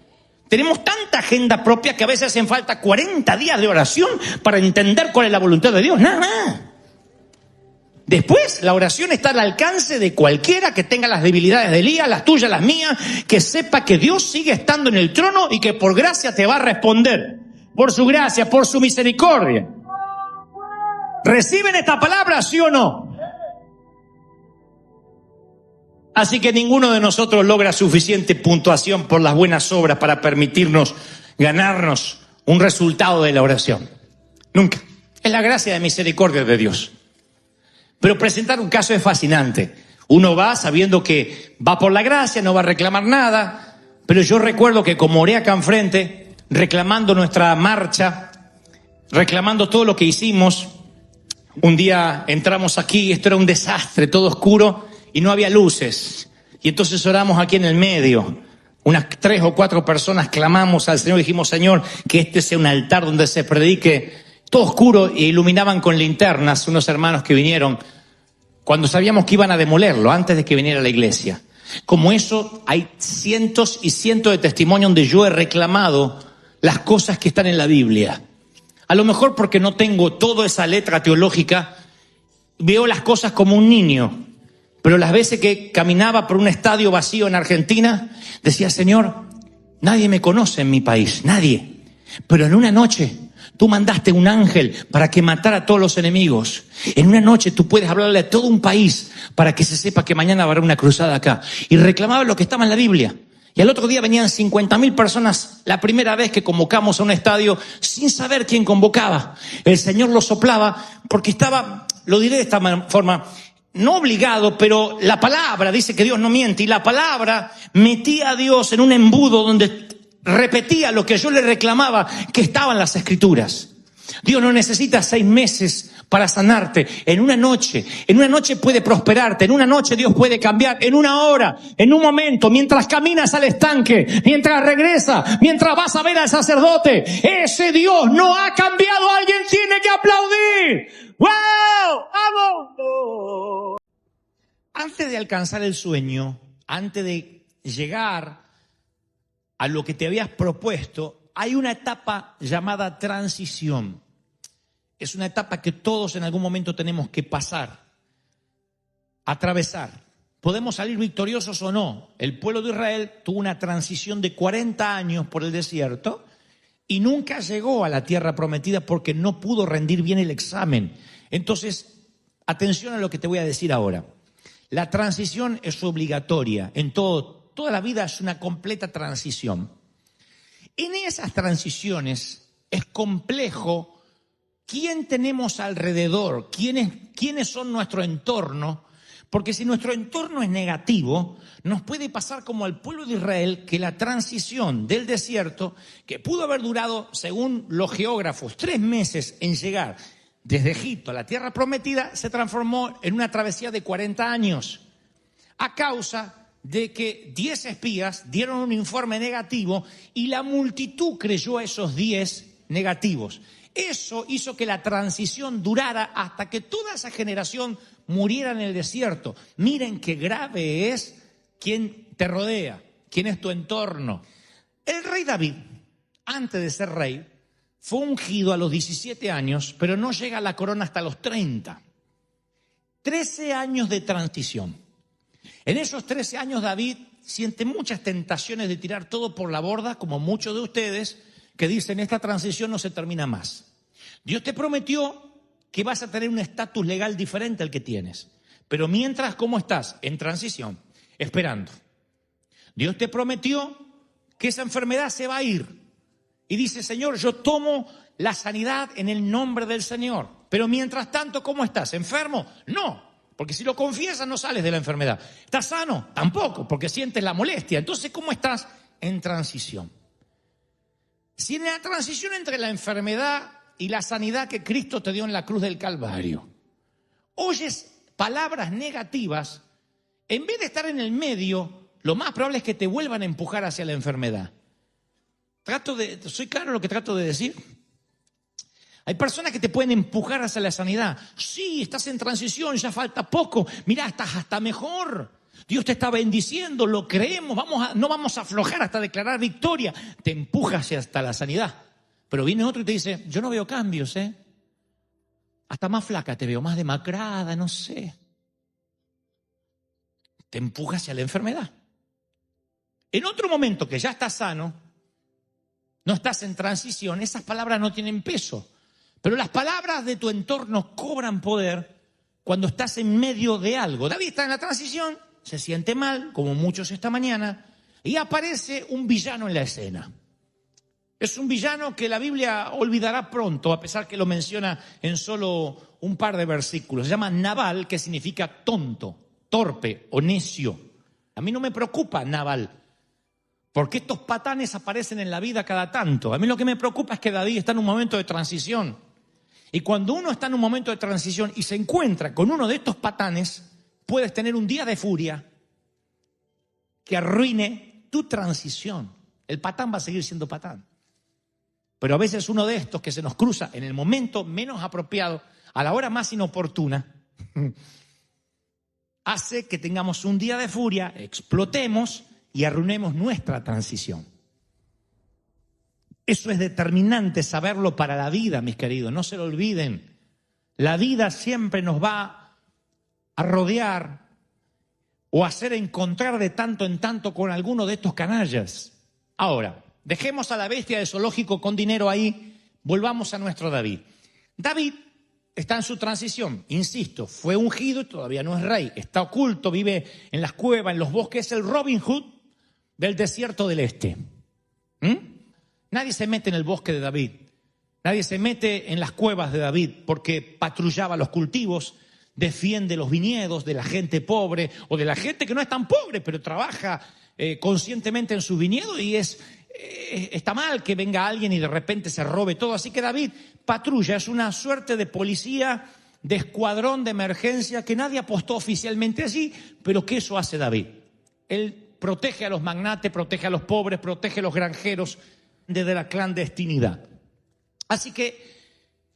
Tenemos tanta agenda propia que a veces hacen falta 40 días de oración para entender cuál es la voluntad de Dios. Nada más. Después, la oración está al alcance de cualquiera que tenga las debilidades de Elías, las tuyas, las mías, que sepa que Dios sigue estando en el trono y que por gracia te va a responder. Por su gracia, por su misericordia. ¿Reciben esta palabra, sí o no? Así que ninguno de nosotros logra suficiente puntuación por las buenas obras para permitirnos ganarnos un resultado de la oración. Nunca. Es la gracia de misericordia de Dios. Pero presentar un caso es fascinante. Uno va sabiendo que va por la gracia, no va a reclamar nada. Pero yo recuerdo que como oré acá enfrente, reclamando nuestra marcha, reclamando todo lo que hicimos, un día entramos aquí, esto era un desastre, todo oscuro y no había luces. Y entonces oramos aquí en el medio. Unas 3 o 4 personas clamamos al Señor y dijimos: Señor, que este sea un altar donde se predique. Todo oscuro, e iluminaban con linternas unos hermanos que vinieron cuando sabíamos que iban a demolerlo antes de que viniera la iglesia. Como eso, hay cientos y cientos de testimonios donde yo he reclamado las cosas que están en la Biblia. A lo mejor porque no tengo toda esa letra teológica, veo las cosas como un niño. Pero las veces que caminaba por un estadio vacío en Argentina, decía: Señor, nadie me conoce en mi país, nadie. Pero en una noche tú mandaste un ángel para que matara a todos los enemigos. En una noche tú puedes hablarle a todo un país para que se sepa que mañana va a haber una cruzada acá. Y reclamaba lo que estaba en la Biblia. Y al otro día venían 50.000 personas, la primera vez que convocamos a un estadio, sin saber quién convocaba. El Señor lo soplaba porque estaba, lo diré de esta forma, no obligado, pero la palabra dice que Dios no miente. Y la palabra metía a Dios en un embudo donde repetía lo que yo le reclamaba que estaba en las Escrituras. Dios no necesita 6 meses para sanarte. En una noche puede prosperarte. En una noche Dios puede cambiar. En una hora, en un momento, mientras caminas al estanque, mientras regresa, mientras vas a ver al sacerdote. Ese Dios no ha cambiado. Alguien tiene que aplaudir. ¡Wow! ¡Vamos! Antes de alcanzar el sueño, antes de llegar a lo que te habías propuesto, hay una etapa llamada transición. Es una etapa que todos en algún momento tenemos que pasar, atravesar. Podemos salir victoriosos o no. El pueblo de Israel tuvo una transición de 40 años por el desierto y nunca llegó a la tierra prometida porque no pudo rendir bien el examen. Entonces, atención a lo que te voy a decir ahora. La transición es obligatoria en todo. Toda la vida es una completa transición. En esas transiciones es complejo quién tenemos alrededor, quiénes son nuestro entorno, porque si nuestro entorno es negativo, nos puede pasar como al pueblo de Israel, que la transición del desierto, que pudo haber durado, según los geógrafos, 3 meses en llegar desde Egipto a la tierra prometida, se transformó en una travesía de 40 años, a causa de que 10 espías dieron un informe negativo y la multitud creyó a esos 10 negativos. Eso hizo que la transición durara hasta que toda esa generación muriera en el desierto. Miren qué grave es quién te rodea, quién es tu entorno. El rey David, antes de ser rey, fue ungido a los 17 años, pero no llega a la corona hasta los 30. 13 años de transición. En esos 13 años David siente muchas tentaciones de tirar todo por la borda, como muchos de ustedes que dicen, esta transición no se termina más. Dios te prometió que vas a tener un estatus legal diferente al que tienes. Pero mientras, ¿cómo estás? En transición, esperando. Dios te prometió que esa enfermedad se va a ir. Y dice, Señor, yo tomo la sanidad en el nombre del Señor. Pero mientras tanto, ¿cómo estás? ¿Enfermo? No, porque si lo confiesas no sales de la enfermedad. ¿Estás sano? Tampoco, porque sientes la molestia. Entonces, ¿cómo estás? En transición. Si en la transición entre la enfermedad y la sanidad que Cristo te dio en la cruz del Calvario, oyes palabras negativas, en vez de estar en el medio, lo más probable es que te vuelvan a empujar hacia la enfermedad. ¿Soy claro lo que trato de decir? Hay personas que te pueden empujar hacia la sanidad. Sí, estás en transición, ya falta poco. Mirá, estás hasta mejor. Dios te está bendiciendo, lo creemos, no vamos a aflojar hasta declarar victoria. Te empuja hasta la sanidad. Pero viene otro y te dice, yo no veo cambios, Hasta más flaca te veo, más demacrada, no sé. Te empuja hacia la enfermedad. En otro momento que ya estás sano, no estás en transición, esas palabras no tienen peso. Pero las palabras de tu entorno cobran poder cuando estás en medio de algo. David está en la transición, se siente mal, como muchos esta mañana, y aparece un villano en la escena. Es un villano que la Biblia olvidará pronto, a pesar que lo menciona en solo un par de versículos. Se llama Nabal, que significa tonto, torpe o necio. A mí no me preocupa Nabal, porque estos patanes aparecen en la vida cada tanto. A mí lo que me preocupa es que David está en un momento de transición. Y cuando uno está en un momento de transición y se encuentra con uno de estos patanes, puedes tener un día de furia que arruine tu transición. El patán va a seguir siendo patán. Pero a veces uno de estos que se nos cruza en el momento menos apropiado, a la hora más inoportuna, hace que tengamos un día de furia, explotemos y arruinemos nuestra transición. Eso es determinante saberlo para la vida, mis queridos, no se lo olviden. La vida siempre nos va a rodear o hacer encontrar de tanto en tanto con alguno de estos canallas. Ahora, dejemos a la bestia del zoológico con dinero ahí, volvamos a nuestro David. David está en su transición, insisto, fue ungido y todavía no es rey, está oculto, vive en las cuevas, en los bosques, es el Robin Hood del desierto del este. Nadie se mete en el bosque de David, nadie se mete en las cuevas de David porque patrullaba los cultivos, defiende los viñedos de la gente pobre o de la gente que no es tan pobre, pero trabaja conscientemente en su viñedo y está mal que venga alguien y de repente se robe todo. Así que David patrulla, es una suerte de policía, de escuadrón de emergencia que nadie apostó oficialmente allí, pero que eso hace David. Él protege a los magnates, protege a los pobres, protege a los granjeros desde la clandestinidad. Así que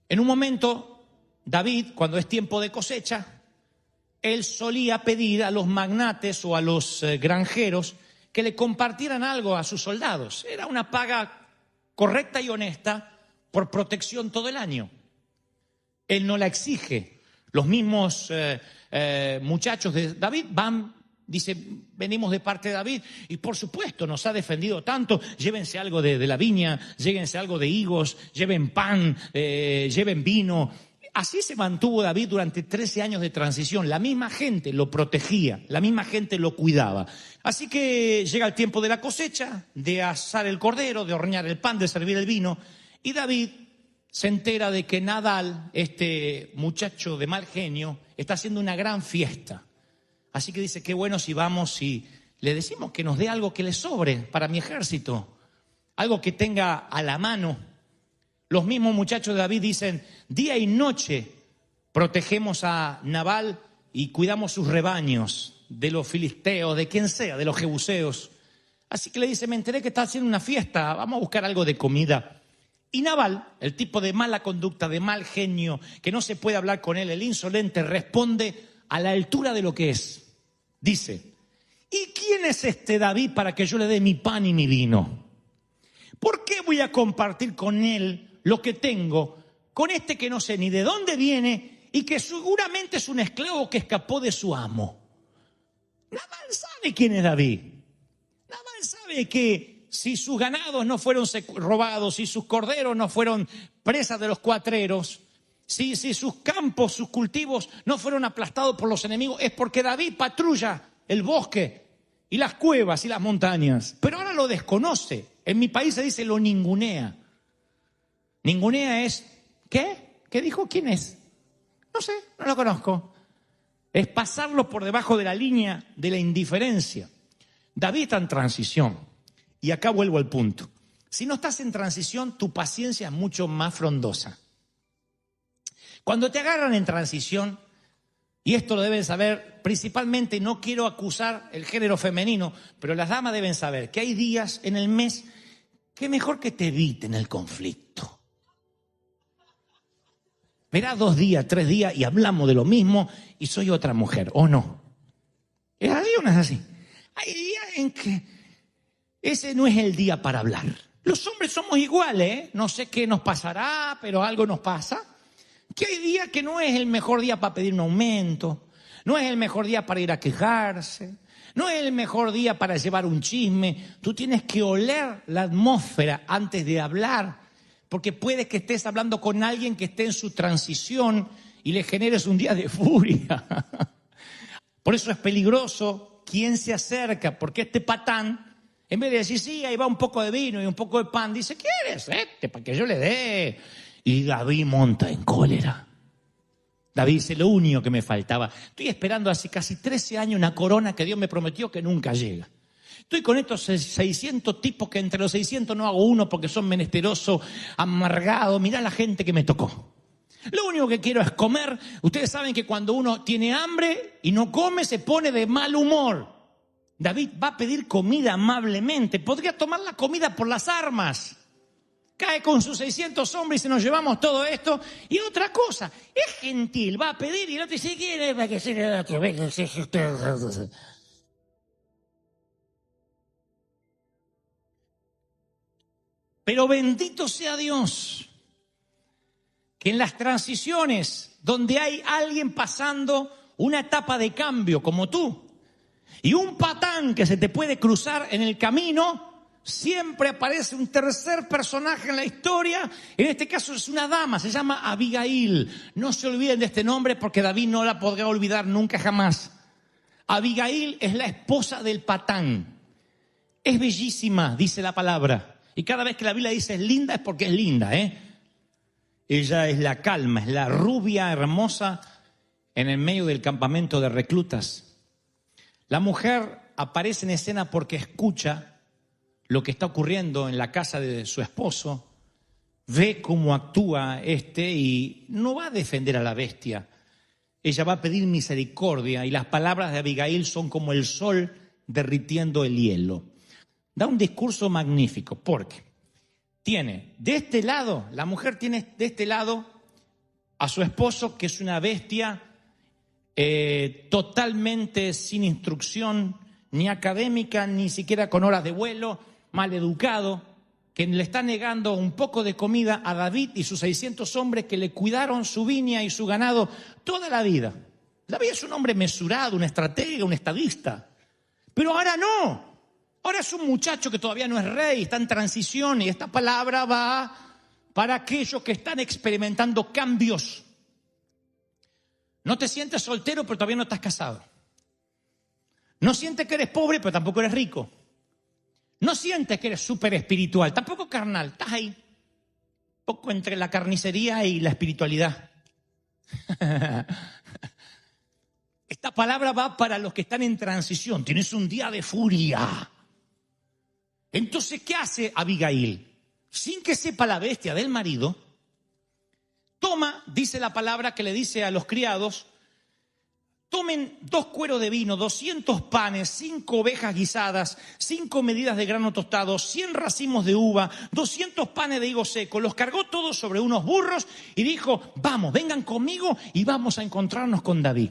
en un momento David, cuando es tiempo de cosecha, él solía pedir a los magnates o a los granjeros que le compartieran algo a sus soldados. Era una paga correcta y honesta por protección todo el año. Él no la exige. Los mismos muchachos de David van, dice, venimos de parte de David y por supuesto nos ha defendido tanto, llévense algo de la viña, llévense algo de higos, lleven pan, lleven vino. Así se mantuvo David durante 13 años de transición. La misma gente lo protegía, la misma gente lo cuidaba. Así que llega el tiempo de la cosecha, de asar el cordero, de hornear el pan, de servir el vino. Y David se entera de que Nabal, este muchacho de mal genio, está haciendo una gran fiesta. Así que dice, qué bueno si vamos y le decimos que nos dé algo que le sobre para mi ejército, algo que tenga a la mano. Los mismos muchachos de David dicen, día y noche protegemos a Nabal y cuidamos sus rebaños de los filisteos, de quien sea, de los jebuseos. Así que le dice, me enteré que está haciendo una fiesta, vamos a buscar algo de comida. Y Nabal, el tipo de mala conducta, de mal genio, que no se puede hablar con él, el insolente, responde a la altura de lo que es. Dice, ¿y quién es este David para que yo le dé mi pan y mi vino? ¿Por qué voy a compartir con él lo que tengo, con este que no sé ni de dónde viene y que seguramente es un esclavo que escapó de su amo? Nabal sabe quién es David. Nabal sabe que si sus ganados no fueron robados, si sus corderos no fueron presas de los cuatreros, si sus campos, sus cultivos no fueron aplastados por los enemigos, es porque David patrulla el bosque y las cuevas y las montañas. Pero ahora lo desconoce. En mi país se dice lo ningunea. Ningunea es, ¿qué? ¿Qué dijo? ¿Quién es? No sé, no lo conozco. Es pasarlo por debajo de la línea de la indiferencia. David está en transición. Y acá vuelvo al punto. Si no estás en transición, tu paciencia es mucho más frondosa. Cuando te agarran en transición, y esto lo deben saber, principalmente no quiero acusar el género femenino, pero las damas deben saber que hay días en el mes que mejor que te eviten el conflicto. Verá 2 días, 3 días y hablamos de lo mismo y soy otra mujer, ¿o no? ¿Es así o no es así? Hay días en que ese no es el día para hablar. Los hombres somos iguales, ¿eh? No sé qué nos pasará, pero algo nos pasa. Que hay días que no es el mejor día para pedir un aumento, no es el mejor día para ir a quejarse, no es el mejor día para llevar un chisme. Tú tienes que oler la atmósfera antes de hablar, porque puede que estés hablando con alguien que esté en su transición y le generes un día de furia. Por eso es peligroso quien se acerca, porque este patán, en vez de decir, sí, ahí va un poco de vino y un poco de pan, dice, ¿quieres? Para que yo le dé. Y David monta en cólera. David dice, lo único que me faltaba. Estoy esperando hace casi 13 años una corona que Dios me prometió que nunca llega. Estoy con estos 600 tipos que entre los 600 no hago uno porque son menesterosos, amargados. Mirá la gente que me tocó. Lo único que quiero es comer. Ustedes saben que cuando uno tiene hambre y no come se pone de mal humor. David va a pedir comida amablemente. Podría tomar la comida por las armas. Cae con sus 600 hombres y nos llevamos todo esto. Y otra cosa, es gentil, va a pedir y el otro dice, ¿quiere? Para que sea otro. Pero bendito sea Dios, que en las transiciones donde hay alguien pasando una etapa de cambio como tú y un patán que se te puede cruzar en el camino, siempre aparece un tercer personaje en la historia. En este caso es una dama, se llama Abigail. No se olviden de este nombre porque David no la podrá olvidar nunca jamás. Abigail es la esposa del patán. Es bellísima, dice la palabra. Y cada vez que la Biblia dice es linda es porque es linda, ¿eh? Ella es la calma, es la rubia hermosa en el medio del campamento de reclutas. La mujer aparece en escena porque escucha lo que está ocurriendo en la casa de su esposo, ve cómo actúa y no va a defender a la bestia. Ella va a pedir misericordia y las palabras de Abigail son como el sol derritiendo el hielo. Da un discurso magnífico porque tiene de este lado, la mujer tiene de este lado a su esposo que es una bestia totalmente sin instrucción, ni académica, ni siquiera con horas de vuelo, mal educado, que le está negando un poco de comida a David y sus 600 hombres que le cuidaron su viña y su ganado toda la vida. David es un hombre mesurado, un estratega, un estadista. Pero ahora no. Ahora es un muchacho que todavía no es rey, está en transición y esta palabra va para aquellos que están experimentando cambios. No te sientes soltero, pero todavía no estás casado. No sientes que eres pobre, pero tampoco eres rico. No sientes que eres súper espiritual, tampoco carnal, estás ahí, poco entre la carnicería y la espiritualidad. Esta palabra va para los que están en transición, tienes un día de furia. Entonces, ¿qué hace Abigail? Sin que sepa la bestia del marido, toma, dice la palabra que le dice a los criados, tomen 2 cueros de vino, 200 panes, 5 ovejas guisadas, 5 medidas de grano tostado, 100 racimos de uva, 200 panes de higo seco. Los cargó todos sobre unos burros y dijo, vamos, vengan conmigo y vamos a encontrarnos con David.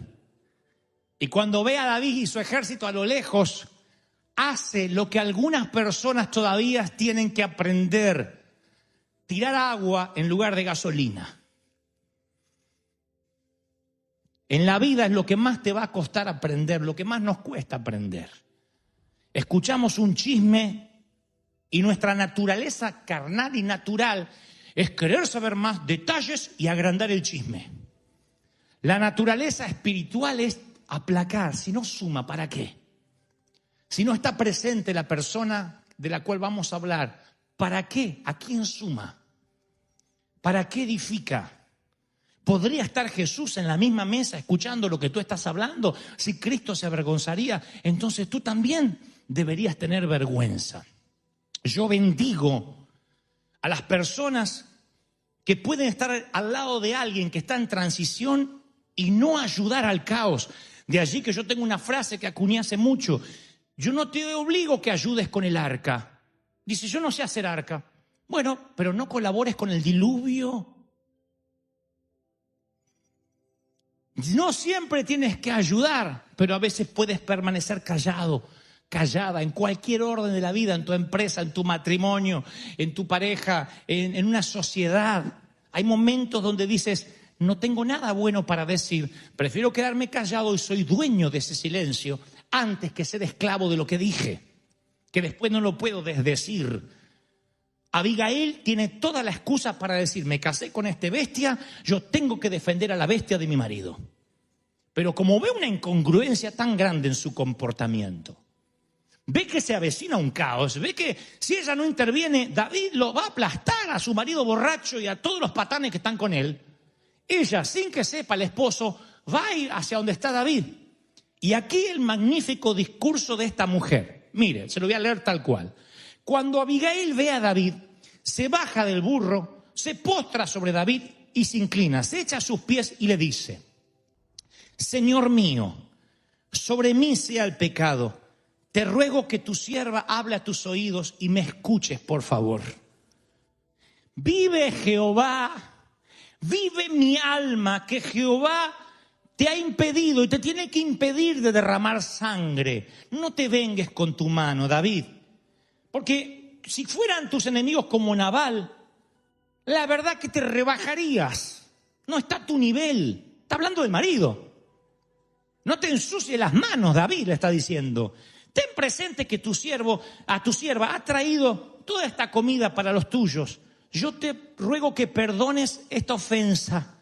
Y cuando ve a David y su ejército a lo lejos, hace lo que algunas personas todavía tienen que aprender: tirar agua en lugar de gasolina. En la vida es lo que más te va a costar aprender, lo que más nos cuesta aprender. Escuchamos un chisme y nuestra naturaleza carnal y natural es querer saber más detalles y agrandar el chisme. La naturaleza espiritual es aplacar. Si no suma, ¿para qué? Si no está presente la persona de la cual vamos a hablar, ¿para qué? ¿A quién suma? ¿Para qué edifica? ¿Podría estar Jesús en la misma mesa escuchando lo que tú estás hablando? Si Cristo se avergonzaría, entonces tú también deberías tener vergüenza. Yo bendigo a las personas que pueden estar al lado de alguien que está en transición y no ayudar al caos. De allí que yo tengo una frase que acuñé hace mucho: yo no te obligo que ayudes con el arca. Dice, yo no sé hacer arca. Bueno, pero no colabores con el diluvio. No siempre tienes que ayudar, pero a veces puedes permanecer callado, callada, en cualquier orden de la vida, en tu empresa, en tu matrimonio, en tu pareja, en una sociedad. Hay momentos donde dices, no tengo nada bueno para decir, prefiero quedarme callado y soy dueño de ese silencio antes que ser esclavo de lo que dije, que después no lo puedo desdecir. Abigail tiene toda la excusa para decir, me casé con este bestia, yo tengo que defender a la bestia de mi marido. Pero como ve una incongruencia tan grande en su comportamiento, ve que se avecina un caos, ve que si ella no interviene, David lo va a aplastar a su marido borracho y a todos los patanes que están con él. Ella, sin que sepa el esposo, va a ir hacia donde está David. Y aquí el magnífico discurso de esta mujer. Mire, se lo voy a leer tal cual. Cuando Abigail ve a David, se baja del burro, se postra sobre David y se inclina, se echa a sus pies y le dice, Señor mío, sobre mí sea el pecado. Te ruego que tu sierva hable a tus oídos y me escuches, por favor. Vive Jehová, vive mi alma, que Jehová te ha impedido y te tiene que impedir de derramar sangre. No te vengues con tu mano, David. Porque si fueran tus enemigos como Nabal, la verdad que te rebajarías. No está a tu nivel. Está hablando del marido. No te ensucies las manos, David le está diciendo. Ten presente que a tu sierva ha traído toda esta comida para los tuyos. Yo te ruego que perdones esta ofensa.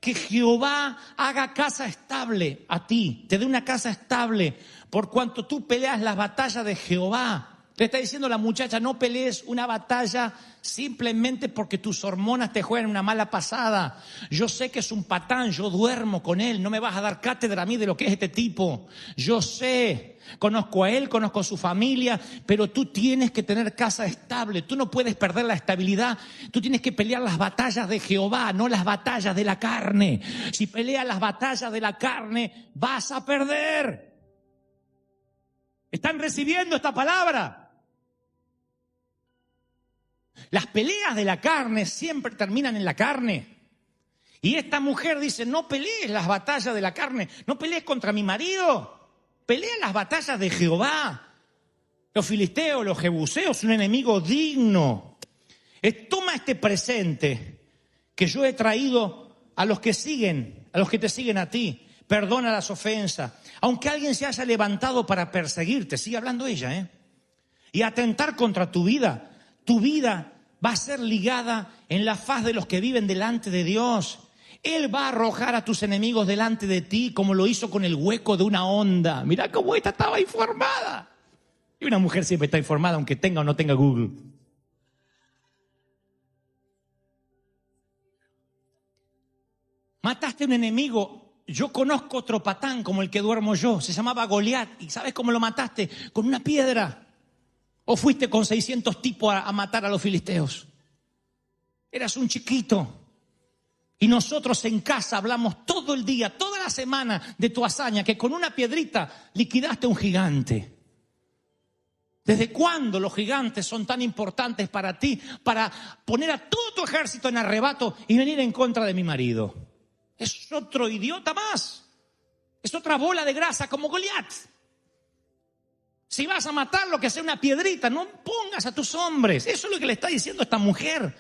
Que Jehová haga casa estable a ti, te dé una casa estable, por cuanto tú peleas las batallas de Jehová. Le está diciendo la muchacha, no pelees una batalla simplemente porque tus hormonas te juegan una mala pasada. Yo sé que es un patán, yo duermo con él, no me vas a dar cátedra a mí de lo que es este tipo. Yo sé, conozco a él, conozco a su familia, pero tú tienes que tener casa estable, tú no puedes perder la estabilidad, tú tienes que pelear las batallas de Jehová, no las batallas de la carne. Si peleas las batallas de la carne, vas a perder. ¿Están recibiendo esta palabra? Las peleas de la carne siempre terminan en la carne. Y esta mujer dice, no pelees las batallas de la carne, no pelees contra mi marido, pelea las batallas de Jehová. Los filisteos, los jebuseos, un enemigo digno. Toma este presente que yo he traído a los que te siguen a ti. Perdona las ofensas. Aunque alguien se haya levantado para perseguirte, sigue hablando ella, y atentar contra tu vida va a ser ligada en la faz de los que viven delante de Dios. Él va a arrojar a tus enemigos delante de ti, como lo hizo con el hueco de una onda. Mirá cómo esta estaba informada. Y una mujer siempre está informada, aunque tenga o no tenga Google. Mataste a un enemigo. Yo conozco otro patán como el que duermo yo. Se llamaba Goliat. ¿Y sabes cómo lo mataste? Con una piedra. ¿O fuiste con 600 tipos a matar a los filisteos? Eras un chiquito. Y nosotros en casa hablamos todo el día, toda la semana de tu hazaña, que con una piedrita liquidaste a un gigante. ¿Desde cuándo los gigantes son tan importantes para ti, para poner a todo tu ejército en arrebato y venir en contra de mi marido? Es otro idiota más. Es otra bola de grasa como Goliat. Si vas a matarlo, que sea una piedrita, no pongas a tus hombres. Eso es lo que le está diciendo esta mujer.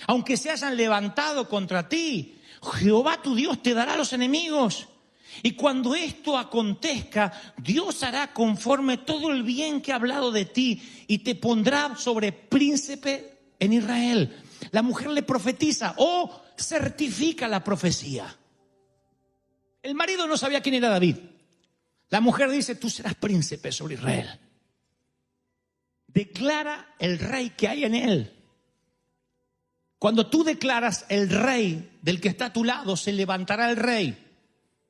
Aunque se hayan levantado contra ti, Jehová tu Dios te dará a los enemigos. Y cuando esto acontezca, Dios hará conforme todo el bien que ha hablado de ti y te pondrá sobre príncipe en Israel. La mujer le profetiza o certifica la profecía. El marido no sabía quién era David. La mujer dice, tú serás príncipe sobre Israel. Declara el rey que hay en él. Cuando tú declaras el rey del que está a tu lado, se levantará el rey.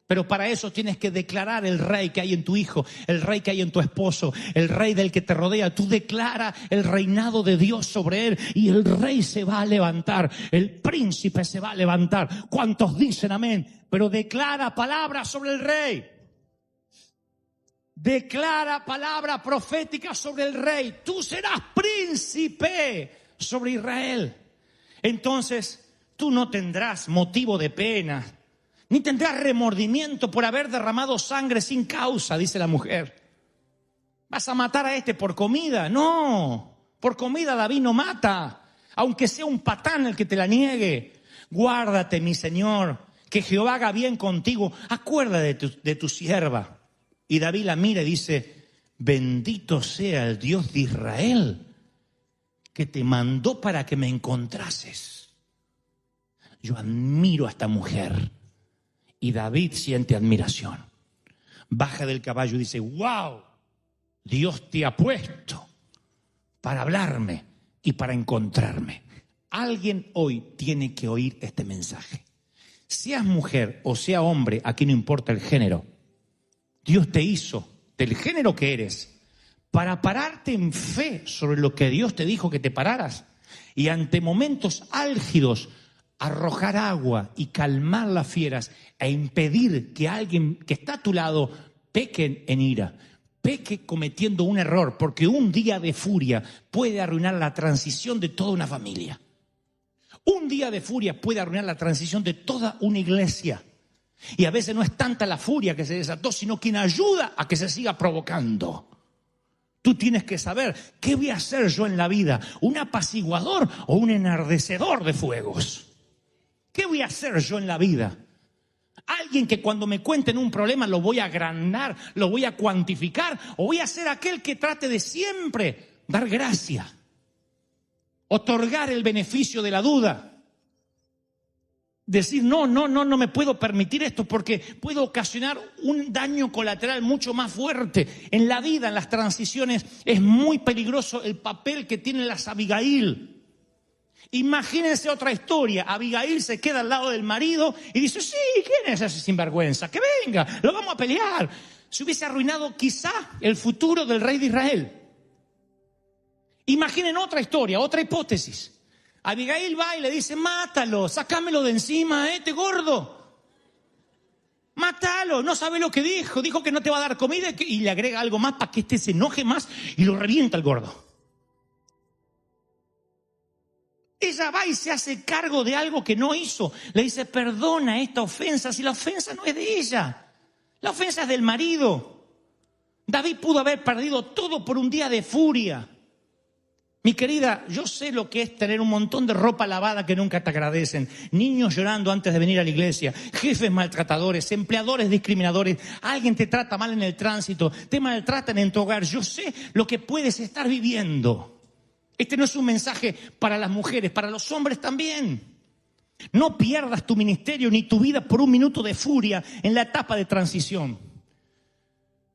Pero para eso tienes que declarar el rey que hay en tu hijo, el rey que hay en tu esposo, el rey del que te rodea. Tú declara el reinado de Dios sobre él y el rey se va a levantar, el príncipe se va a levantar. ¿Cuántos dicen amén? Pero declara palabras sobre el rey. Declara palabra profética sobre el rey. Tú serás príncipe sobre Israel. Entonces tú no tendrás motivo de pena, ni tendrás remordimiento por haber derramado sangre sin causa, dice la mujer. ¿Vas a matar a este por comida? No, por comida David no mata, aunque sea un patán el que te la niegue. Guárdate, mi Señor, que Jehová haga bien contigo. Acuérdate de tu sierva. Y David la mira y dice, bendito sea el Dios de Israel, que te mandó para que me encontrases. Yo admiro a esta mujer. Y David siente admiración. Baja del caballo y dice, wow, Dios te ha puesto para hablarme y para encontrarme. Alguien hoy tiene que oír este mensaje. Seas mujer o sea hombre, aquí no importa el género. Dios te hizo del género que eres para pararte en fe sobre lo que Dios te dijo que te pararas. Y ante momentos álgidos, arrojar agua y calmar las fieras e impedir que alguien que está a tu lado peque en ira, peque cometiendo un error, porque un día de furia puede arruinar la transición de toda una familia. Un día de furia puede arruinar la transición de toda una iglesia. Y a veces no es tanta la furia que se desató, sino quien ayuda a que se siga provocando. Tú tienes que saber, ¿qué voy a hacer yo en la vida? ¿Un apaciguador o un enardecedor de fuegos? ¿Qué voy a hacer yo en la vida? Alguien que cuando me cuenten un problema lo voy a agrandar, lo voy a cuantificar, o voy a ser aquel que trate de siempre dar gracia, otorgar el beneficio de la duda. Decir, no me puedo permitir esto porque puedo ocasionar un daño colateral mucho más fuerte. En la vida, en las transiciones, es muy peligroso el papel que tienen las Abigail. Imagínense otra historia. Abigail se queda al lado del marido y dice, sí, ¿quién es ese sinvergüenza? Que venga, lo vamos a pelear. Se hubiese arruinado quizá el futuro del rey de Israel. Imaginen otra historia, otra hipótesis. Abigail va y le dice, mátalo, sácamelo de encima, gordo. Mátalo, no sabe lo que dijo. Dijo que no te va a dar comida y le agrega algo más para que este se enoje más y lo revienta el gordo. Ella va y se hace cargo de algo que no hizo. Le dice, perdona esta ofensa, si la ofensa no es de ella. La ofensa es del marido. David pudo haber perdido todo por un día de furia. Mi querida, yo sé lo que es tener un montón de ropa lavada que nunca te agradecen, niños llorando antes de venir a la iglesia, jefes maltratadores, empleadores discriminadores, alguien te trata mal en el tránsito, te maltratan en tu hogar. Yo sé lo que puedes estar viviendo. Este no es un mensaje para las mujeres, para los hombres también. No pierdas tu ministerio ni tu vida por un minuto de furia en la etapa de transición.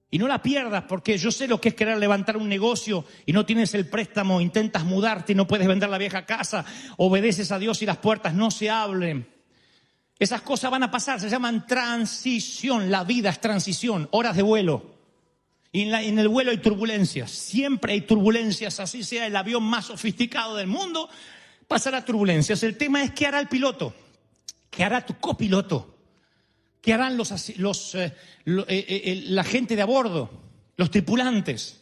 Y no la pierdas, porque yo sé lo que es querer levantar un negocio y no tienes el préstamo, intentas mudarte y no puedes vender la vieja casa, obedeces a Dios y las puertas no se abren. Esas cosas van a pasar, se llaman transición. La vida es transición, horas de vuelo. Y en el vuelo hay turbulencias, siempre hay turbulencias, así sea el avión más sofisticado del mundo, pasará turbulencias. El tema es qué hará el piloto, qué hará tu copiloto. ¿Qué harán la gente de a bordo, los tripulantes?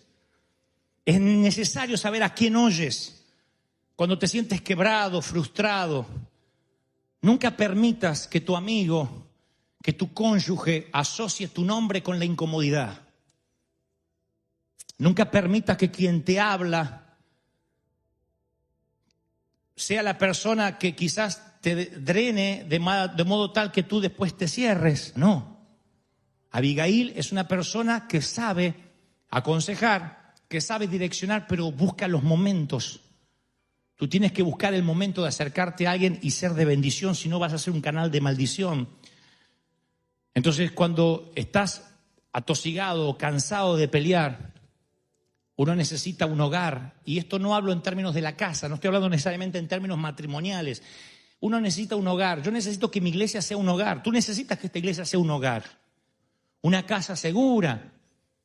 Es necesario saber a quién oyes cuando te sientes quebrado, frustrado. Nunca permitas que tu amigo, que tu cónyuge asocie tu nombre con la incomodidad. Nunca permitas que quien te habla sea la persona que quizás te drene de modo tal que tú después te cierres. No. Abigail es una persona que sabe aconsejar, que sabe direccionar, pero busca los momentos. Tú tienes que buscar el momento de acercarte a alguien y ser de bendición, si no vas a ser un canal de maldición. Entonces, cuando estás atosigado o cansado de pelear, uno necesita un hogar. Y esto no hablo en términos de la casa, no estoy hablando necesariamente en términos matrimoniales. Uno necesita un hogar. Yo necesito que mi iglesia sea un hogar. Tú necesitas que esta iglesia sea un hogar. Una casa segura.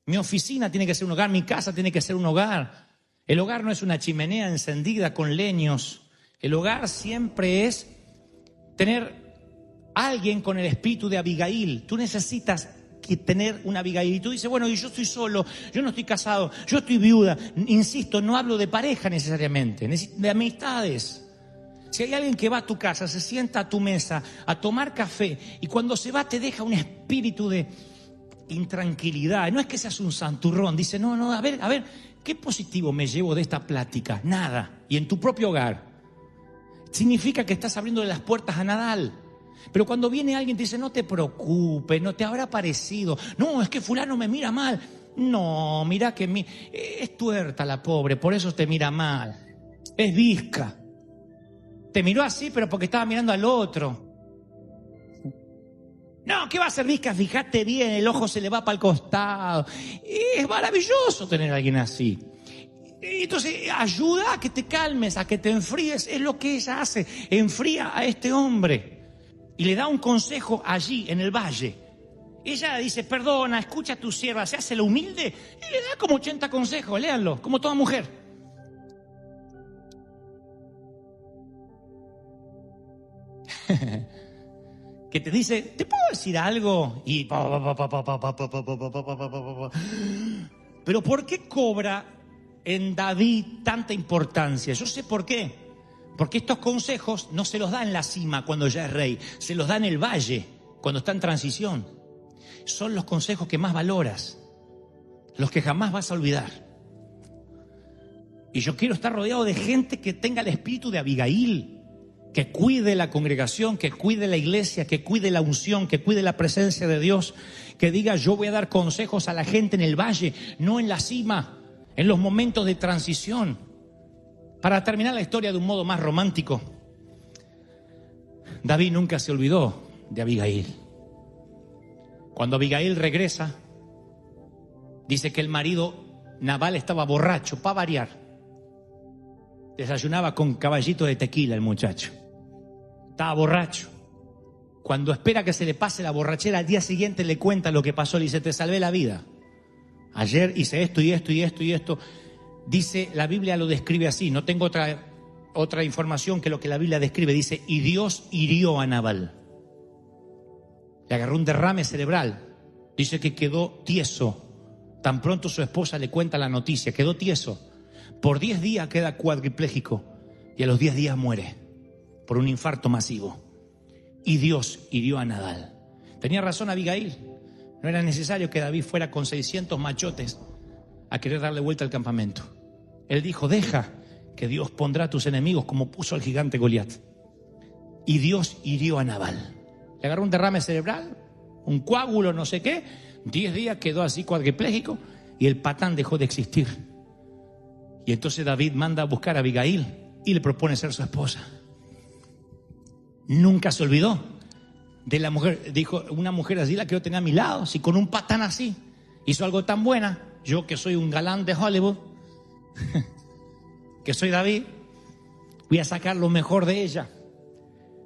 Mi oficina tiene que ser un hogar, mi casa tiene que ser un hogar. El hogar no es una chimenea encendida con leños. El hogar siempre es tener a alguien con el espíritu de Abigail. Tú necesitas tener una Abigail. Y tú dices, bueno, y yo estoy solo, yo no estoy casado, yo estoy viuda. Insisto, no hablo de pareja necesariamente, de amistades. Si hay alguien que va a tu casa, se sienta a tu mesa a tomar café y cuando se va te deja un espíritu de intranquilidad. No es que seas un santurrón. Dice, no, a ver, ¿qué positivo me llevo de esta plática? Nada. Y en tu propio hogar. Significa que estás abriendo las puertas a Nadal. Pero cuando viene alguien te dice, no te preocupes, no te habrá parecido. No, es que fulano me mira mal. No, mira que es tuerta la pobre, por eso te mira mal. Es visca. Te miró así, pero porque estaba mirando al otro. No, ¿qué va a ser visca? Fíjate bien, el ojo se le va para el costado. Es maravilloso tener a alguien así. Entonces, ayuda a que te calmes, a que te enfríes. Es lo que ella hace. Enfría a este hombre. Y le da un consejo allí, en el valle. Ella dice, perdona, escucha a tu sierva. Se hace lo humilde y le da como 80 consejos. Léanlo, como toda mujer. Que te dice, ¿te puedo decir algo? Y pero ¿por qué cobra en David tanta importancia? Yo sé por qué. Porque estos consejos no se los da en la cima cuando ya es rey, se los da en el valle cuando está en transición. Son los consejos que más valoras, los que jamás vas a olvidar. Y yo quiero estar rodeado de gente que tenga el espíritu de Abigail, que cuide la congregación, que cuide la iglesia, que cuide la unción, que cuide la presencia de Dios, que diga, yo voy a dar consejos a la gente en el valle, no en la cima, en los momentos de transición. Para terminar la historia de un modo más romántico, David nunca se olvidó de Abigail. Cuando Abigail regresa, dice que el marido Nabal estaba borracho, para variar. Desayunaba con caballito de tequila el muchacho. Estaba borracho. Cuando espera que se le pase la borrachera, al día siguiente le cuenta lo que pasó. Le dice, te salvé la vida. Ayer hice esto y esto y esto y esto. Dice, la Biblia lo describe así. No tengo otra información que lo que la Biblia describe. Dice, y Dios hirió a Nabal. Le agarró un derrame cerebral. Dice que quedó tieso. Tan pronto su esposa le cuenta la noticia, quedó tieso. Por 10 días queda cuadripléjico y a los 10 días muere por un infarto masivo. Y Dios hirió a Nabal. Tenía razón Abigail. No era necesario que David fuera con 600 machotes a querer darle vuelta al campamento. Él dijo, deja que Dios pondrá a tus enemigos como puso al gigante Goliat. Y Dios hirió a Nabal. Le agarró un derrame cerebral, un coágulo, no sé qué. 10 días quedó así cuadripléjico y el patán dejó de existir. Y entonces David manda a buscar a Abigail y le propone ser su esposa. Nunca se olvidó de la mujer. Dijo, una mujer así la quiero tener a mi lado. Si con un patán así hizo algo tan buena, yo que soy un galán de Hollywood, que soy David, voy a sacar lo mejor de ella.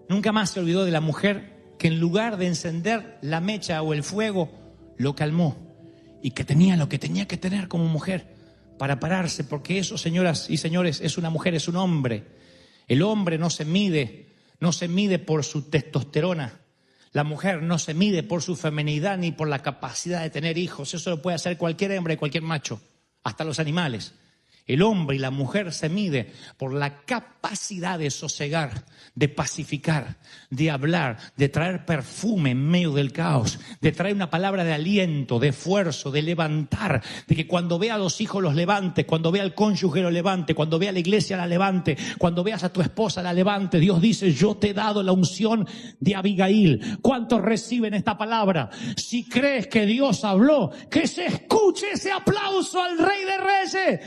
Nunca más se olvidó de la mujer que en lugar de encender la mecha o el fuego, lo calmó. Y que tenía lo que tenía que tener como mujer para pararse, porque eso, señoras y señores, es una mujer, es un hombre. El hombre no se mide por su testosterona. La mujer no se mide por su feminidad ni por la capacidad de tener hijos. Eso lo puede hacer cualquier hembra y cualquier macho, hasta los animales. El hombre y la mujer se mide por la capacidad de sosegar, de pacificar, de hablar, de traer perfume en medio del caos, de traer una palabra de aliento, de esfuerzo, de levantar, de que cuando vea a los hijos los levante, cuando vea al cónyuge lo levante, cuando vea a la iglesia la levante, cuando veas a tu esposa la levante. Dios dice, yo te he dado la unción de Abigail. ¿Cuántos reciben esta palabra? Si crees que Dios habló, que se escuche ese aplauso al Rey de Reyes.